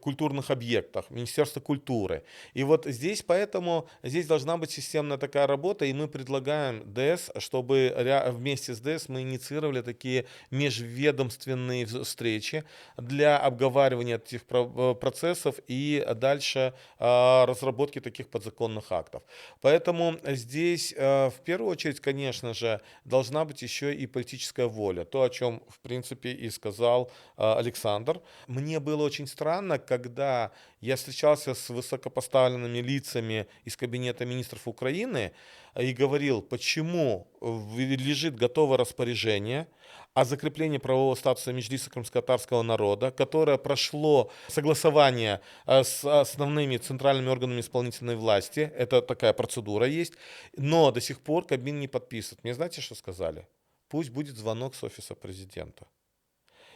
культурных объектах, Министерство культуры. И вот здесь, поэтому, здесь должна быть системная такая работа, и мы предлагаем ДЭС, чтобы вместе с ДЭС мы инициировали такие межведомственные встречи для обговаривания этих процессов и дальше разработки таких подзаконных актов. Поэтому здесь, в первую очередь, конечно же, должна быть еще и политическая воля. То, о чем, в принципе, и сказал Александр. Мне было очень странно, когда я встречался с высокопоставленными лицами из Кабинета министров Украины и говорил, почему лежит готовое распоряжение о закреплении правового статуса Меджлиса крымско-татарского народа, которое прошло согласование с основными центральными органами исполнительной власти. Это такая процедура есть. Но до сих пор Кабмин не подписывает. Мне знаете, что сказали? Пусть будет звонок с офиса президента.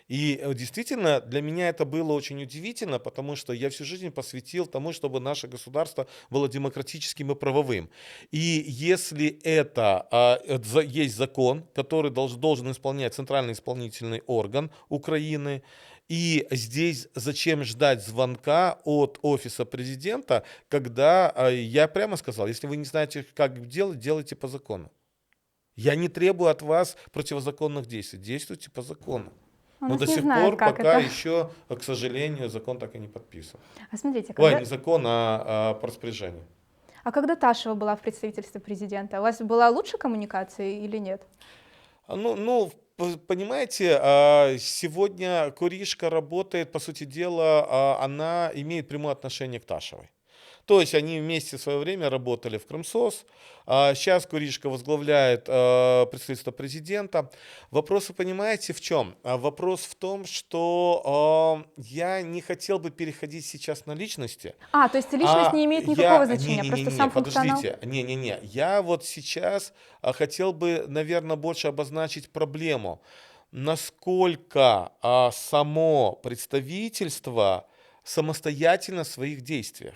И действительно, для меня это было очень удивительно, потому что я всю жизнь посвятил тому, чтобы наше государство было демократическим и правовым. И если это есть закон, который должен исполнять центральный исполнительный орган Украины, и здесь зачем ждать звонка от офиса президента, когда я прямо сказал, если вы не знаете, как делать, делайте по закону. Я не требую от вас противозаконных действий, действуйте по закону. Но до сих пор пока еще, к сожалению, закон так и не подписан. А смотрите, когда... Ой, не закон, а по распоряжению. А когда Ташева была в представительстве президента, у вас была лучше коммуникация или нет? Ну, понимаете, сегодня Куришка работает, по сути дела, она имеет прямое отношение к Ташевой. То есть они вместе в свое время работали в Крымсос. Сейчас Куришко возглавляет представительство президента. Вопрос, вы понимаете, в чем? Вопрос в том, что я не хотел бы переходить сейчас на личности. То есть личность не имеет никакого значения, просто Не-не-не, сам функционал? подождите, не-не-не. Я вот сейчас хотел бы, наверное, больше обозначить проблему. Насколько само представительство самостоятельно в своих действиях.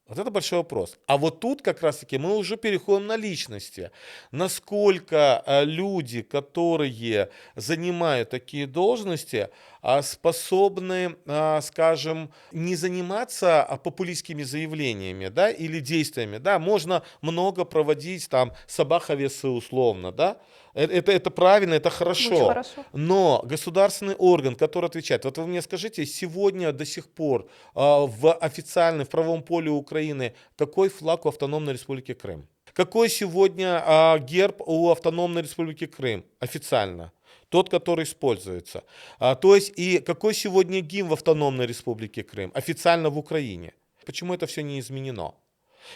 Вот это большой вопрос. А вот тут как раз-таки мы уже переходим на личности. Насколько люди, которые занимают такие должности, способны, скажем, не заниматься популистскими заявлениями, да, или действиями, да, можно много проводить там собаховесы условно, да, это правильно, это Очень хорошо. хорошо. Но государственный орган, который отвечает, вот вы мне скажите, сегодня до сих пор в официальном, в правовом поле Украины, какой флаг у Автономной Республики Крым? Какой сегодня герб у Автономной Республики Крым официально? Тот, который используется. То есть и какой сегодня гимн в Автономной Республике Крым официально в Украине? Почему это все не изменено?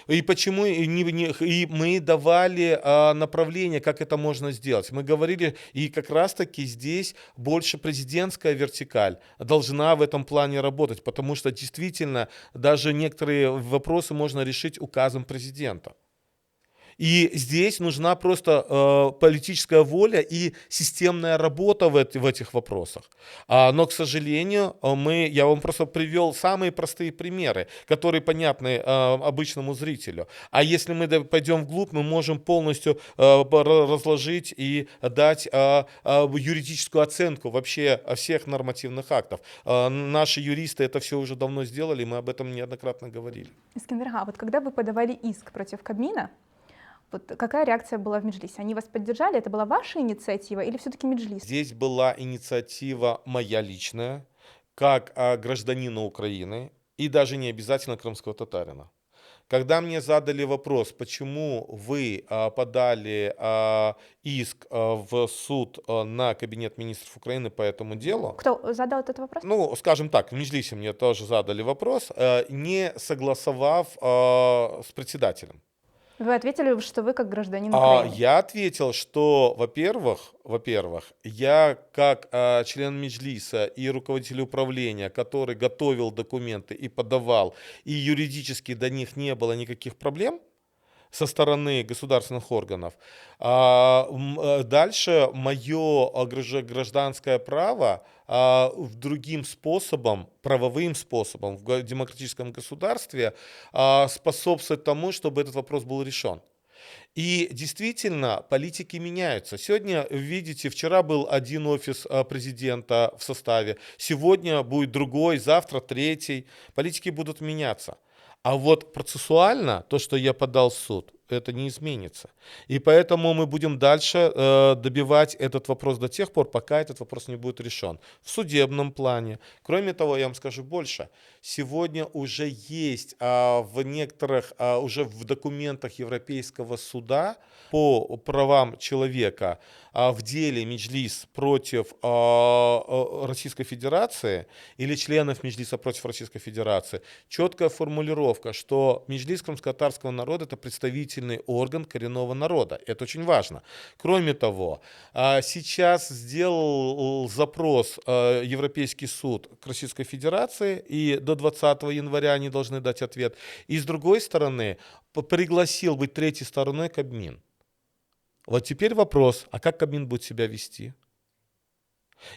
И почему и мы давали направление, как это можно сделать. Мы говорили, и как раз-таки здесь больше президентская вертикаль должна в этом плане работать, потому что действительно даже некоторые вопросы можно решить указом президента. И здесь нужна просто политическая воля и системная работа в этих вопросах. Но, к сожалению, я вам просто привел самые простые примеры, которые понятны обычному зрителю. А если мы пойдем вглубь, мы можем полностью разложить и дать юридическую оценку вообще всех нормативных актов. Наши юристы это все уже давно сделали, мы об этом неоднократно говорили. Искандер, вот когда вы подавали иск против Кабмина, вот какая реакция была в Меджлисе? Они вас поддержали? Это была ваша инициатива или все-таки Меджлис? Здесь была инициатива моя личная, как гражданина Украины и даже не обязательно крымского татарина. Когда мне задали вопрос, почему вы подали иск в суд на Кабинет министров Украины по этому делу, Кто задал этот вопрос? ну, скажем так, в Меджлисе мне тоже задали вопрос, не согласовав с председателем. Вы ответили, что вы как гражданин Украины. Я ответил, что, во-первых, я как член Меджлиса и руководитель управления, который готовил документы и подавал, и юридически до них не было никаких проблем со стороны государственных органов. Дальше мое гражданское право другим способом, правовым способом в демократическом государстве способствует тому, чтобы этот вопрос был решен. И действительно, политики меняются. Сегодня, видите, вчера был один офис президента в составе, сегодня будет другой, завтра третий. Политики будут меняться. А вот процессуально, то, что я подал в суд, это не изменится. И поэтому мы будем дальше добивать этот вопрос до тех пор, пока этот вопрос не будет решен. В судебном плане. Кроме того, я вам скажу больше. Сегодня уже есть в некоторых, уже в документах Европейского суда по правам человека в деле Меджлис против Российской Федерации или членов Меджлиса против Российской Федерации четкая формулировка, что Меджлис крымско-татарского народа — это представительный орган коренного народа. Это очень важно. Кроме того, сейчас сделал запрос Европейский суд к Российской Федерации, и до 20 января они должны дать ответ. И с другой стороны, пригласил быть третьей стороной Кабмин. Вот теперь вопрос, а как Кабмин будет себя вести?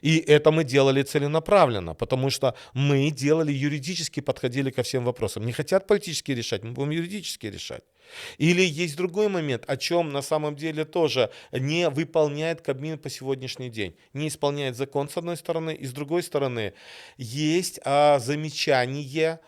И это мы делали целенаправленно, потому что мы делали юридически, подходили ко всем вопросам. Не хотят политически решать, мы будем юридически решать. Или есть другой момент, о чем на самом деле тоже не выполняет Кабмин по сегодняшний день. Не исполняет закон с одной стороны, и с другой стороны есть замечание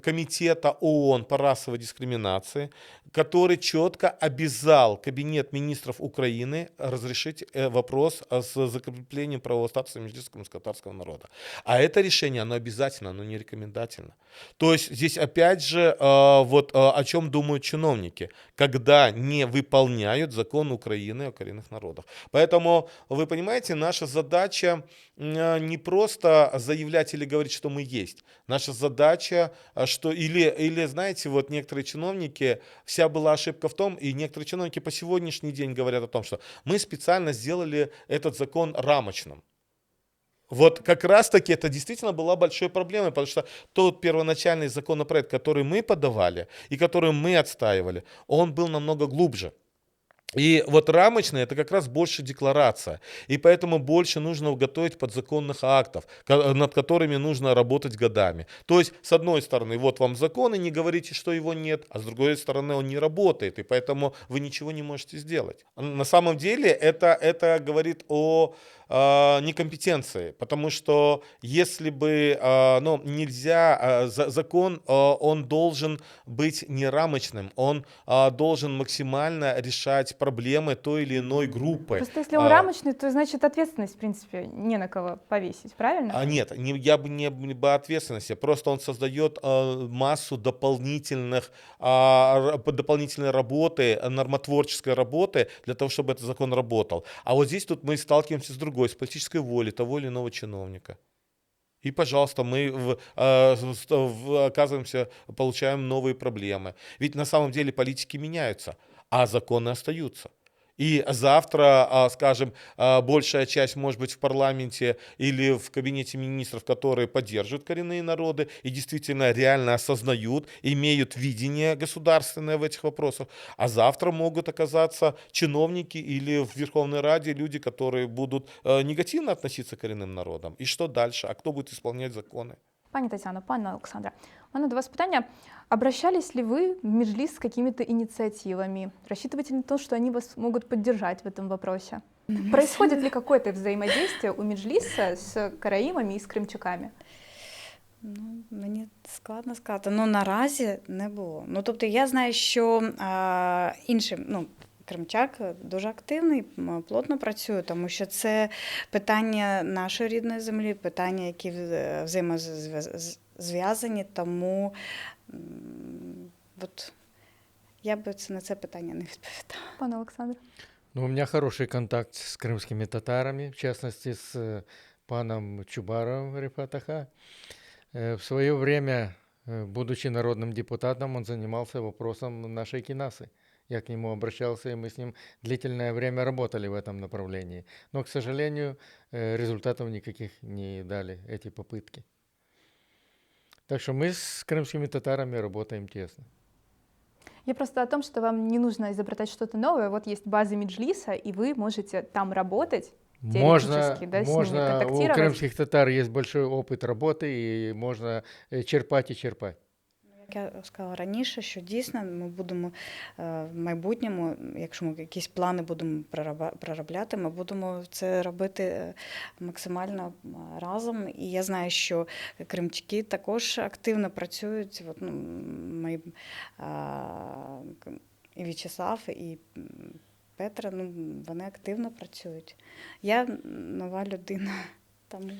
Комитета ООН по расовой дискриминации, который четко обязал Кабинет министров Украины разрешить вопрос с закреплением правового статуса Меджлиса крымско-татарского народа. А это решение, оно обязательно, оно не рекомендательно. То есть здесь опять же вот о чем думают чиновники, когда не выполняют закон Украины о коренных народах. Поэтому, вы понимаете, наша задача не просто заявлять или говорить, что мы есть. Наша задача, что или, знаете, вот некоторые чиновники, вся была ошибка в том, и некоторые чиновники по сегодняшний день говорят о том, что мы специально сделали этот закон рамочным. Вот как раз-таки это действительно была большой проблемой, потому что тот первоначальный законопроект, который мы подавали и который мы отстаивали, он был намного глубже. И вот рамочная это как раз больше декларация. И поэтому больше нужно готовить подзаконных актов, над которыми нужно работать годами. То есть, с одной стороны, вот вам закон, и не говорите, что его нет, а с другой стороны, он не работает, и поэтому вы ничего не можете сделать. На самом деле это говорит о некомпетенции, потому что если бы ну, нельзя, закон, он должен быть не рамочным, он должен максимально решать проблемы той или иной группы. Просто если он рамочный, то значит ответственность, в принципе, не на кого повесить, правильно? Нет, я бы не бы ответственности, просто он создает массу дополнительной работы, нормотворческой работы для того, чтобы этот закон работал. А вот здесь тут мы сталкиваемся с другой, с политической волей того или иного чиновника. И, пожалуйста, мы оказываемся, получаем новые проблемы. Ведь на самом деле политики меняются, а законы остаются. И завтра, скажем, большая часть, может быть, в парламенте или в кабинете министров, которые поддерживают коренные народы и действительно реально осознают, имеют видение государственное в этих вопросах. А завтра могут оказаться чиновники или в Верховной Раде люди, которые будут негативно относиться к коренным народам. І що дальше? А кто будет исполнять законы? Пані Тетяно, пане Олександре, у мене до вас питання. Обращались ли вы в Меджлис с какими-то инициативами? Рассчитываете ли на то, что они вас могут поддержать в этом вопросе? Происходит ли какое-то взаимодействие у Меджлиса с караїмами і з кримчаками? Ну, мені складно сказати. Ну, наразі не було. Ну, тобто, я знаю, що іншим, ну, кримчак дуже активний, плотно працює, тому що це питання нашої рідної землі, питання, які взаємозв'язані, тому от, я би на це питання не відповідала. Пане Олександре? Ну, у меня хороший контакт с крымскими татарами, в частности, с паном Чубаровым Рифат Аха. В свое время, будучи народным депутатом, он занимался вопросом нашей кинасы. Я к нему обращался, и мы с ним длительное время работали в этом направлении. Но, к сожалению, результатов никаких не дали эти попытки. Так что мы с крымскими татарами работаем тесно. Я просто о том, что вам не нужно изобретать что-то новое. Вот есть база Меджлиса, и вы можете там работать, теоретически, да, с ними у контактировать. крымских татар есть большой опыт работы, и можно черпать и черпать. Як я сказала раніше, що дійсно ми будемо в майбутньому, якщо ми якісь плани будемо проробляти, ми будемо це робити максимально разом. І я знаю, що кримчаки також активно працюють. От, ну, і В'ячеслав, і Петра, ну, вони активно працюють. Я нова людина, тому...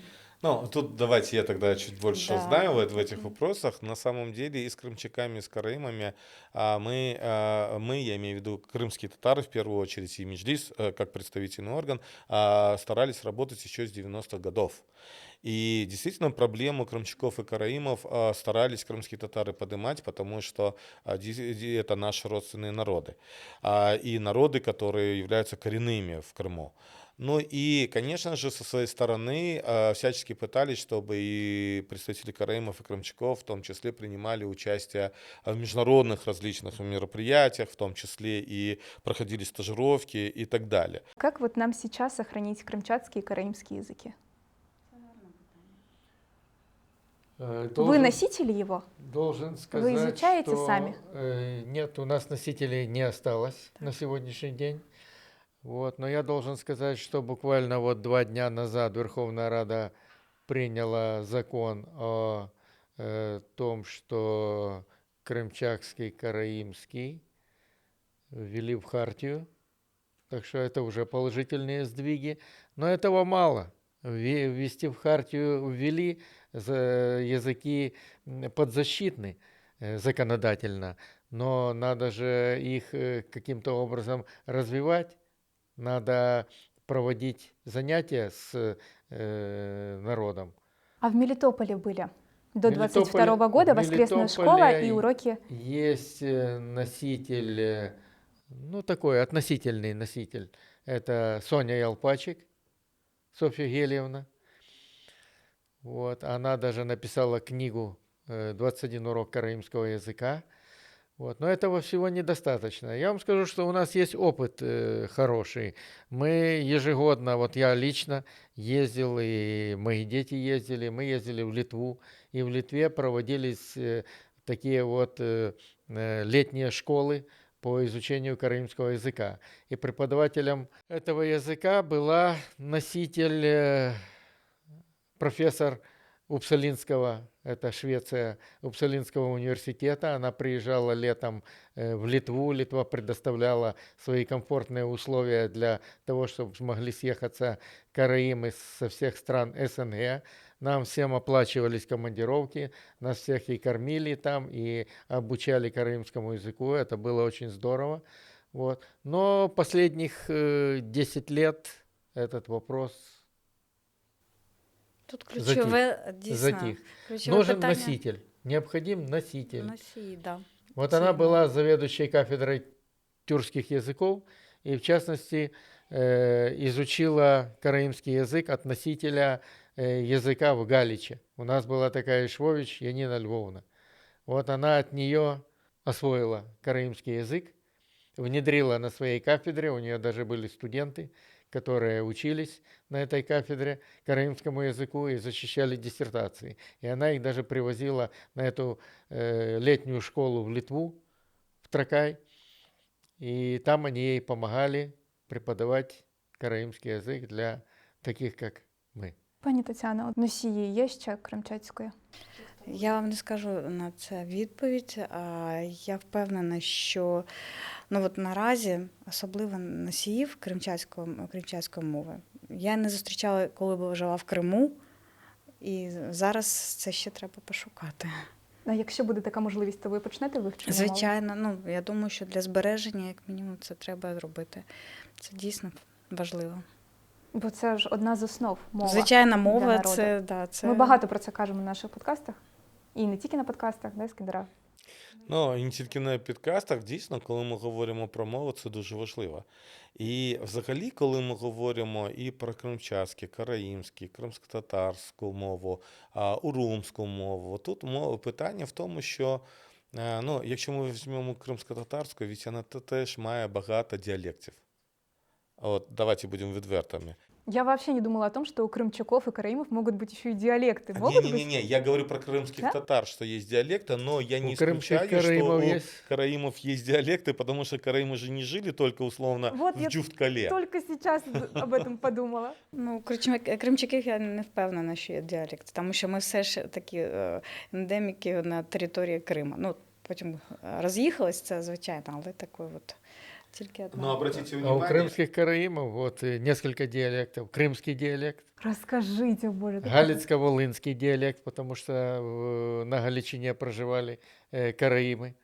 Ну, тут давайте я тогда чуть больше Да. знаю в этих вопросах. На самом деле и с крымчаками, и с караимами мы, я имею в виду крымские татары в первую очередь, и Меджлис, как представительный орган, старались работать еще с 90-х годов. И действительно проблему крымчаков и караимов старались крымские татары поднимать, потому что это наши родственные народы. И народы, которые являются коренными в Крыму. Ну и, конечно же, со своей стороны всячески пытались, чтобы и представители караимов и крымчаков в том числе принимали участие в международных различных мероприятиях, в том числе и проходили стажировки и так далее. Как вот нам сейчас сохранить крымчатский и караимский языки? Вы носители его? Должен сказать, Вы изучаете что сами? Нет, у нас носителей не осталось на сегодняшний день. Вот, но я должен сказать, что буквально вот 2 дня назад Верховная Рада приняла закон о том, что крымчакский, караимский ввели в хартию. Так что это уже положительные сдвиги. Но этого мало. Ввести в хартию ввели, языки подзащитны законодательно, но надо же их каким-то образом развивать. Надо проводить занятия с народом. А в Мелитополе были До В 22 года в воскресная школа Мелитополе и уроки. есть носитель, ну такой относительный носитель. Это Соня Ялпачик, Софья Гельевна. Вот, она даже написала книгу «21 урок караимского языка». Вот. Но этого всего недостаточно. Я вам скажу, что у нас есть опыт хороший. Мы ежегодно, вот я лично ездил, и мои дети ездили, мы ездили в Литву, и в Литве проводились такие вот летние школы по изучению караимского языка. И преподавателем этого языка была носитель, профессор Упсалинского, это Швеция, Упсалинского университета. Она приезжала летом в Литву. Литва предоставляла свои комфортные условия для того, чтобы смогли съехаться караимы со всех стран СНГ. Нам всем оплачивались командировки, нас всех и кормили там, и обучали караимскому языку. Это было очень здорово. Вот. Но последних 10 лет этот вопрос Тут ключове, дійсно, затих. ключове Нужен питання. носитель. Необходим носитель. Носії, да. Вот Це она правда. была заведующей кафедрой тюркских языков и, в частности, изучила караимский язык от носителя языка в Галиче. У нас была такая Ишвович Янина Львовна. Вот она от нее освоила караимский язык, внедрила на своей кафедре, у нее даже были студенты, которые учились на этой кафедре караимскому языку и защищали диссертации. И она их даже привозила на эту летнюю школу в Литву, в Тракай, и там они ей помогали преподавать караимский язык для таких, как мы. Пані Тетяно, носії є ще кримчацької? Я вам не скажу на це відповідь. Я впевнена, що от наразі особливо носіїв кримчацької мови я не зустрічала, коли жила в Криму, і зараз це ще треба пошукати. А якщо буде така можливість, то ви почнете вивчення мови? Звичайно, я думаю, що для збереження, як мінімум, це треба зробити. Це дійсно важливо. Бо це ж одна з основ мова. Звичайна для мова, народу. це... Ми багато про це кажемо на наших подкастах. І не тільки на подкастах, да, Скіндера? Ну, і не тільки на підкастах, дійсно, коли ми говоримо про мову, це дуже важливо. І взагалі, коли ми говоримо і про кримчацький, караїмський, кримськотатарську мову, урумську мову, тут питання в тому, що якщо ми візьмемо кримськотатарську, від вона теж має багато діалектів. От, давайте будемо відвертими. Я вообще не думала о том, что у крымчаков и караимов могут быть еще и диалекты. Могут быть? Не, я говорю про крымских Да? татар, что есть диалекты, но я не У крымских исключаю, что караимов у есть. караимов есть диалекты, потому что караимы же не жили только условно Вот в я Джуфткале. Только сейчас об этом подумала. Кримчаків я не впевнена, що є діалект, тому що ми все ж такі ендеміки на території Криму. Потім роз'їхалось, це звичайно, але такою от тільки одна. Но обратите А у внимание, крымских караимов вот несколько диалектов. Крымский диалект, Расскажите, боже. Галицко-волынский диалект, потому что на Галичине проживали караимы,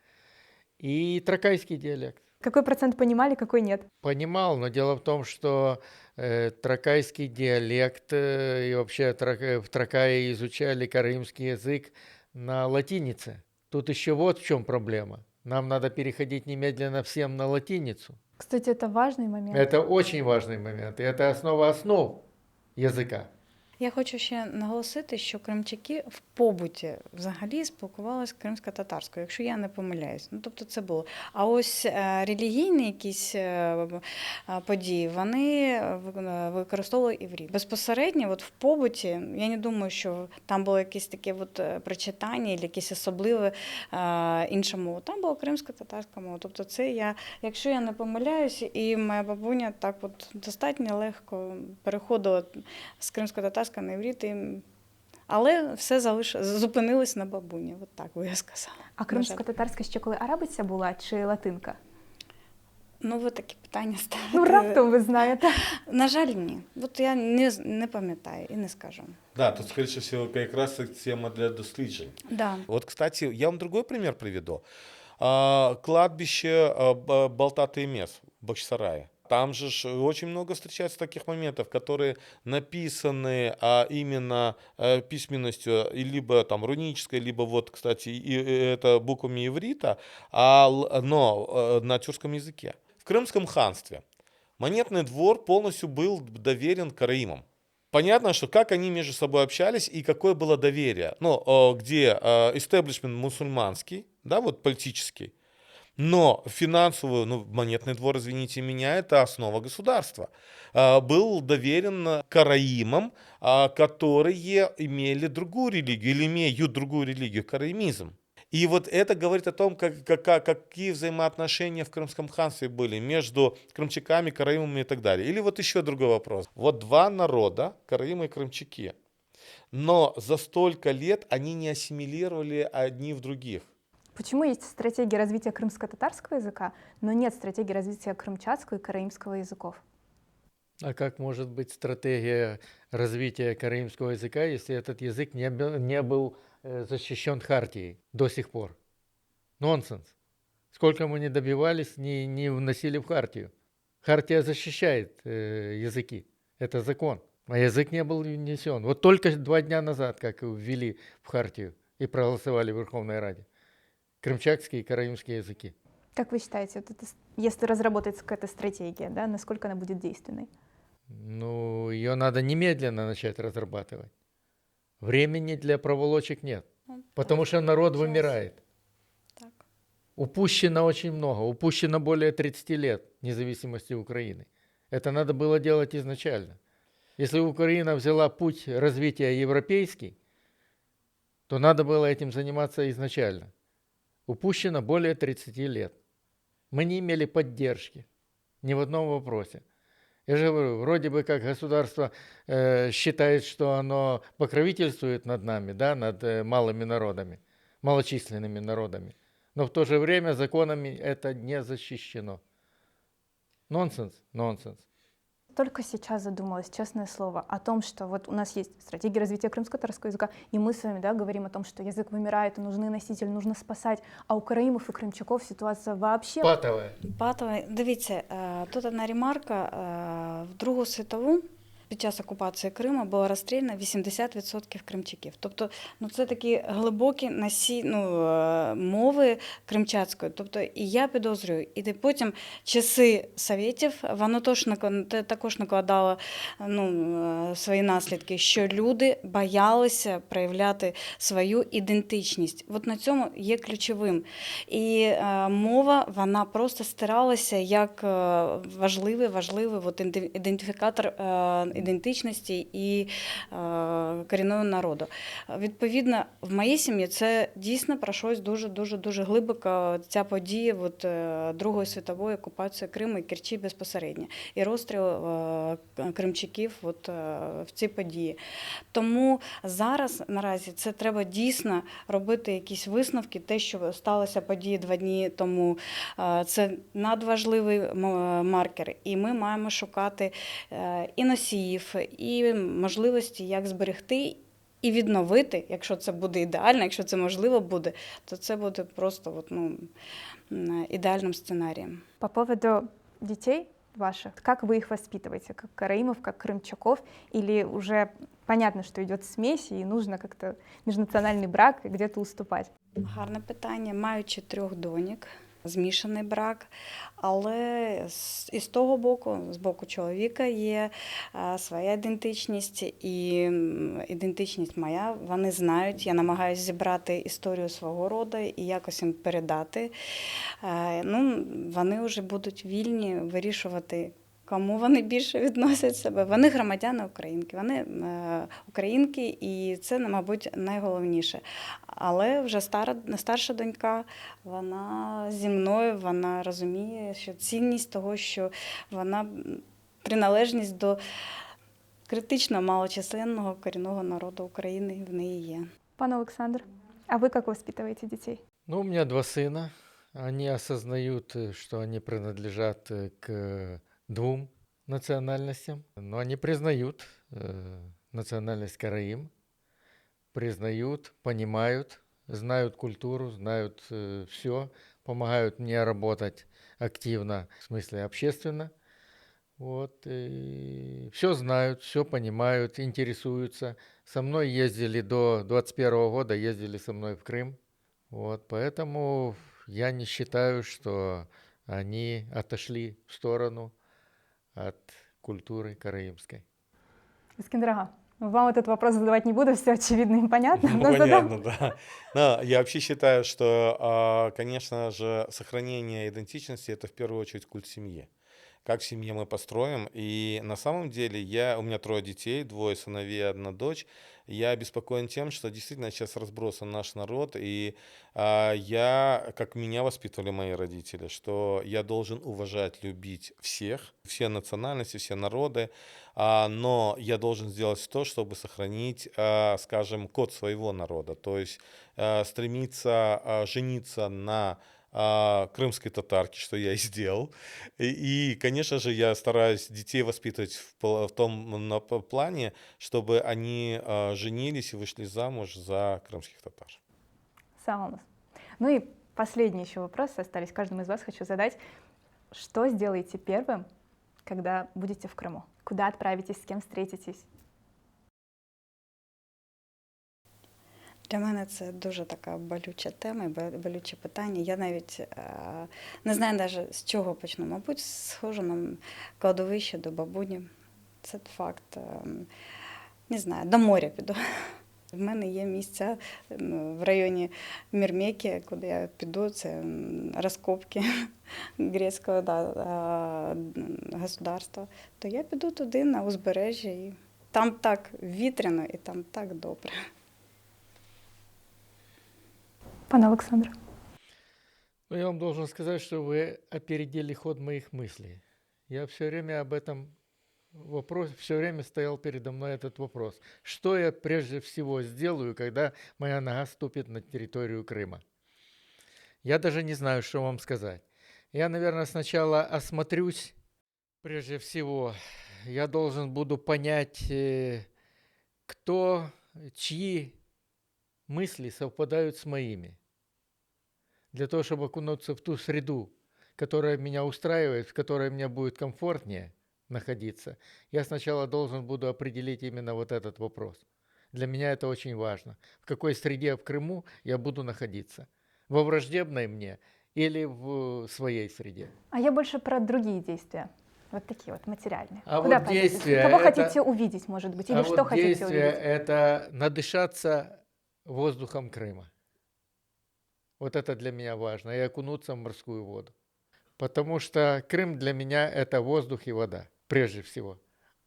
и тракайский диалект. Какой процент понимали, какой нет? Понимал, но дело в том, что тракайский диалект и вообще в Тракае изучали караимский язык на латинице. Тут еще вот в чем проблема. Нам надо переходить немедленно всем на латиницу. Кстати, это важный момент. Это очень важный момент, и это основа основ языка. Я хочу ще наголосити, що кримчаки в побуті взагалі спілкувалися кримсько-татарською, якщо я не помиляюсь. Тобто це було. А ось релігійні якісь події, вони використовували іврит. Безпосередньо от в побуті, я не думаю, що там було якесь таке прочитання, або якесь особливе інша мова. Там була кримсько-татарська мова. Тобто це якщо я не помиляюсь, і моя бабуня так от достатньо легко переходила з кримсько-татарської на іврит, але все зупинилось на бабуні, от так би я сказала. А кримсько-татарська ще коли арабиця була чи латинка? Ви такі питання ставите. Раптом ви знаєте. На жаль, ні. От я не пам'ятаю і не скажу. Да, тут, скорее всего, как раз тема для досліджень. Да. Вот, кстати, я вам другой пример приведу. Кладбище Балтатый Мес в Бахчисарае. Там же очень много встречается таких моментов, которые написаны именно письменностью, либо там рунической, либо вот, кстати, это буквами иврита, но на тюркском языке. В Крымском ханстве монетный двор полностью был доверен караимам. Понятно, что как они между собой общались и какое было доверие. Ну, где истеблишмент мусульманский, да, вот политический, но финансовую, ну, монетный двор, извините меня, это основа государства. Был доверен караимам, которые имели другую религию или имеют другую религию, караимизм. И вот это говорит о том, какие взаимоотношения в Крымском ханстве были между крымчаками, караимами и так далее. Или вот еще другой вопрос. Вот два народа, караимы и крымчаки, но за столько лет они не ассимилировали одни в других. Почему есть стратегия развития крымско-татарского языка, но нет стратегии развития крымчатского и караимского языков? А как может быть стратегия развития караимского языка, если этот язык не был защищен хартией до сих пор? Нонсенс. Сколько мы не добивались, не вносили в хартию. Хартия защищает языки. Это закон. А язык не был внесен. Вот только 2 дня назад, как ввели в хартию и проголосовали в Верховной Раде. Крымчакские и караимские языки. Как вы считаете, вот это, если разработается какая-то стратегия, да, насколько она будет действенной? Ну, ее надо немедленно начать разрабатывать. Времени для проволочек нет, потому что народ вымирает. Так. Упущено очень много, упущено более 30 лет независимости Украины. Это надо было делать изначально. Если Украина взяла путь развития европейский, то надо было этим заниматься изначально. Упущено более 30 лет. Мы не имели поддержки ни в одном вопросе. Я же говорю, вроде бы как государство считает, что оно покровительствует над нами, да, над малыми народами, малочисленными народами. Но в то же время законами это не защищено. Нонсенс, нонсенс. Только сейчас задумалась, честное слово, о том, что вот у нас есть стратегия развития крымско-татарского языка, и мы с вами, да, говорим о том, что язык вымирает, и нужны носители, нужно спасать, а у караимов и крымчаков ситуация вообще... Патовая. Патовий. Дивіться, тут одна ремарка. В Другу світову під час окупації Криму було розстріляно 80% кримчаків. Тобто, ну, це такі глибокі мови кримчацької. Тобто, і я підозрюю, і потім часи совєтів, воно також накладало свої наслідки, що люди боялися проявляти свою ідентичність. От на цьому є ключовим. І мова, вона просто стиралася як важливий ідентифікатор ідентичності і корінного народу. Відповідно, в моїй сім'ї це дійсно пройшлось дуже глибоко ця подія Другої світової окупації Криму і Керчі безпосередньо. І розстріл кримчаків в цій події. Тому зараз, наразі, це треба дійсно робити якісь висновки. Те, що сталося події 2 дні тому, це надважливий маркер. І ми маємо шукати і носіїв, і можливості, як зберегти і відновити, якщо це буде ідеально, якщо це можливо буде, то це буде просто ідеальним сценарієм. По поводу детей ваших, как вы их воспитываете, как караимов, как крымчаков, или уже понятно, что идет смесь, и нужно как-то межнациональный брак где-то уступать? Гарне питання. Маючи 3 доньок, змішаний брак, але і з того боку, з боку чоловіка, є своя ідентичність, і ідентичність моя. Вони знають, я намагаюся зібрати історію свого роду і якось їм передати. Вони вже будуть вільні вирішувати, кому вони більше відносять себе. Вони громадяни українки, вони українки, і це, мабуть, найголовніше. Але вже старша донька, вона зі мною, вона розуміє, що цінність того, що вона приналежність до критично малочисленного корінного народу України в неї є. Пан Олександр, а вы как воспитываете детей? Ну, у меня 2 сына. Они осознают, что они принадлежат к 2 национальностям, но они признают национальность караим, признают, понимают, знают культуру, знают все, помогают мне работать активно, в смысле общественно. Вот, и все знают, все понимают, интересуются. Со мной ездили до 21 года, ездили со мной в Крым. Вот, поэтому я не считаю, что они отошли в сторону от культуры караимской. Искандер ага, вам этот вопрос задавать не буду, все очевидно и понятно, Ну, но задам. понятно, да. Да, я вообще считаю, что, конечно же, сохранение идентичности — это в первую очередь культ семьи. Как в семье мы построим. И на самом деле у меня 3 детей, 2 сыновей, 1 дочь. Я обеспокоен тем, что действительно сейчас разбросан наш народ. И как меня воспитывали мои родители, что я должен уважать, любить всех, все национальности, все народы. Но я должен сделать то, чтобы сохранить, скажем, код своего народа. То есть стремиться жениться на крымской татарке, что я и сделал. Конечно же, я стараюсь детей воспитывать в том плане, чтобы они женились и вышли замуж за крымских татар. Саунус. Ну и последний еще вопрос остались. Каждому из вас хочу задать. Что сделаете первым, когда будете в Крыму? Куда отправитесь, с кем встретитесь? Для мене це дуже така болюча тема, болюче питання. Я навіть не знаю навіть з чого почну. Мабуть, схожу на кладовище до бабуні. Це факт. Не знаю, до моря піду. В мене є місця в районі Мірмекі, куди я піду. Це розкопки грецького государства. То я піду туди, на узбережжя. І там так вітряно і там так добре. Пан Александр. Ну, я вам должен сказать, что вы опередили ход моих мыслей. Я все время об этом все время стоял передо мной этот вопрос. Что я прежде всего сделаю, когда моя нога ступит на территорию Крыма? Я даже не знаю, что вам сказать. Я, наверное, сначала осмотрюсь. Прежде всего, я должен буду понять, чьи мысли совпадают с моими. Для того, чтобы окунуться в ту среду, которая меня устраивает, в которой мне будет комфортнее находиться, я сначала должен буду определить именно вот этот вопрос. Для меня это очень важно. В какой среде в Крыму я буду находиться? Во враждебной мне или в своей среде? А я больше про другие действия. Вот такие вот материальные. А Куда вот пойдете? действия Кого это- хотите увидеть, может быть, или А что вот хотите действие увидеть? это надышаться воздухом Крыма. Вот это для меня важно. И окунуться в морскую воду. Потому что Крым для меня это воздух и вода, прежде всего.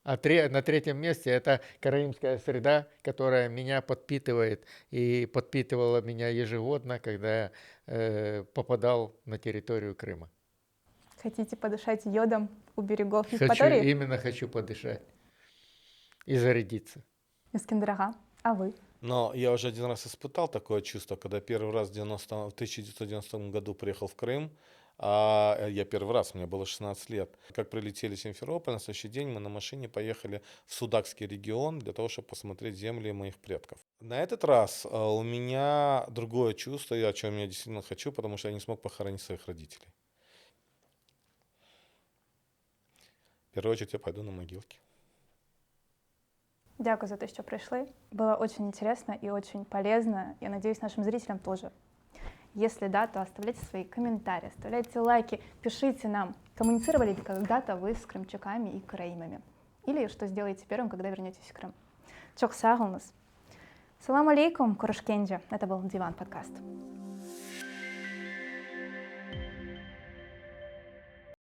А на 3-м месте это караимская среда, которая меня подпитывает и подпитывала меня ежегодно, когда я попадал на территорию Крыма. Хотите подышать йодом у берегов Евпатории? Именно хочу подышать и зарядиться. Искандер ага, а вы? Но я уже 1 раз испытал такое чувство, когда первый раз в 1990 году приехал в Крым. Я первый раз, мне было 16 лет. Как прилетели в Симферополь, на следующий день мы на машине поехали в Судакский регион для того, чтобы посмотреть земли моих предков. На этот раз у меня другое чувство, о чем я действительно хочу, потому что я не смог похоронить своих родителей. В первую очередь я пойду на могилки. Дякую за то, что пришли. Было очень интересно и очень полезно. Я надеюсь, нашим зрителям тоже. Если да, то оставляйте свои комментарии, оставляйте лайки, пишите нам, коммуницировали ли когда-то вы с крымчаками и караимами. Или что сделаете первым, когда вернетесь в Крым. Чок сағылыңыз. Салам алейкум, Курышкенджи. Это был Диван подкаст.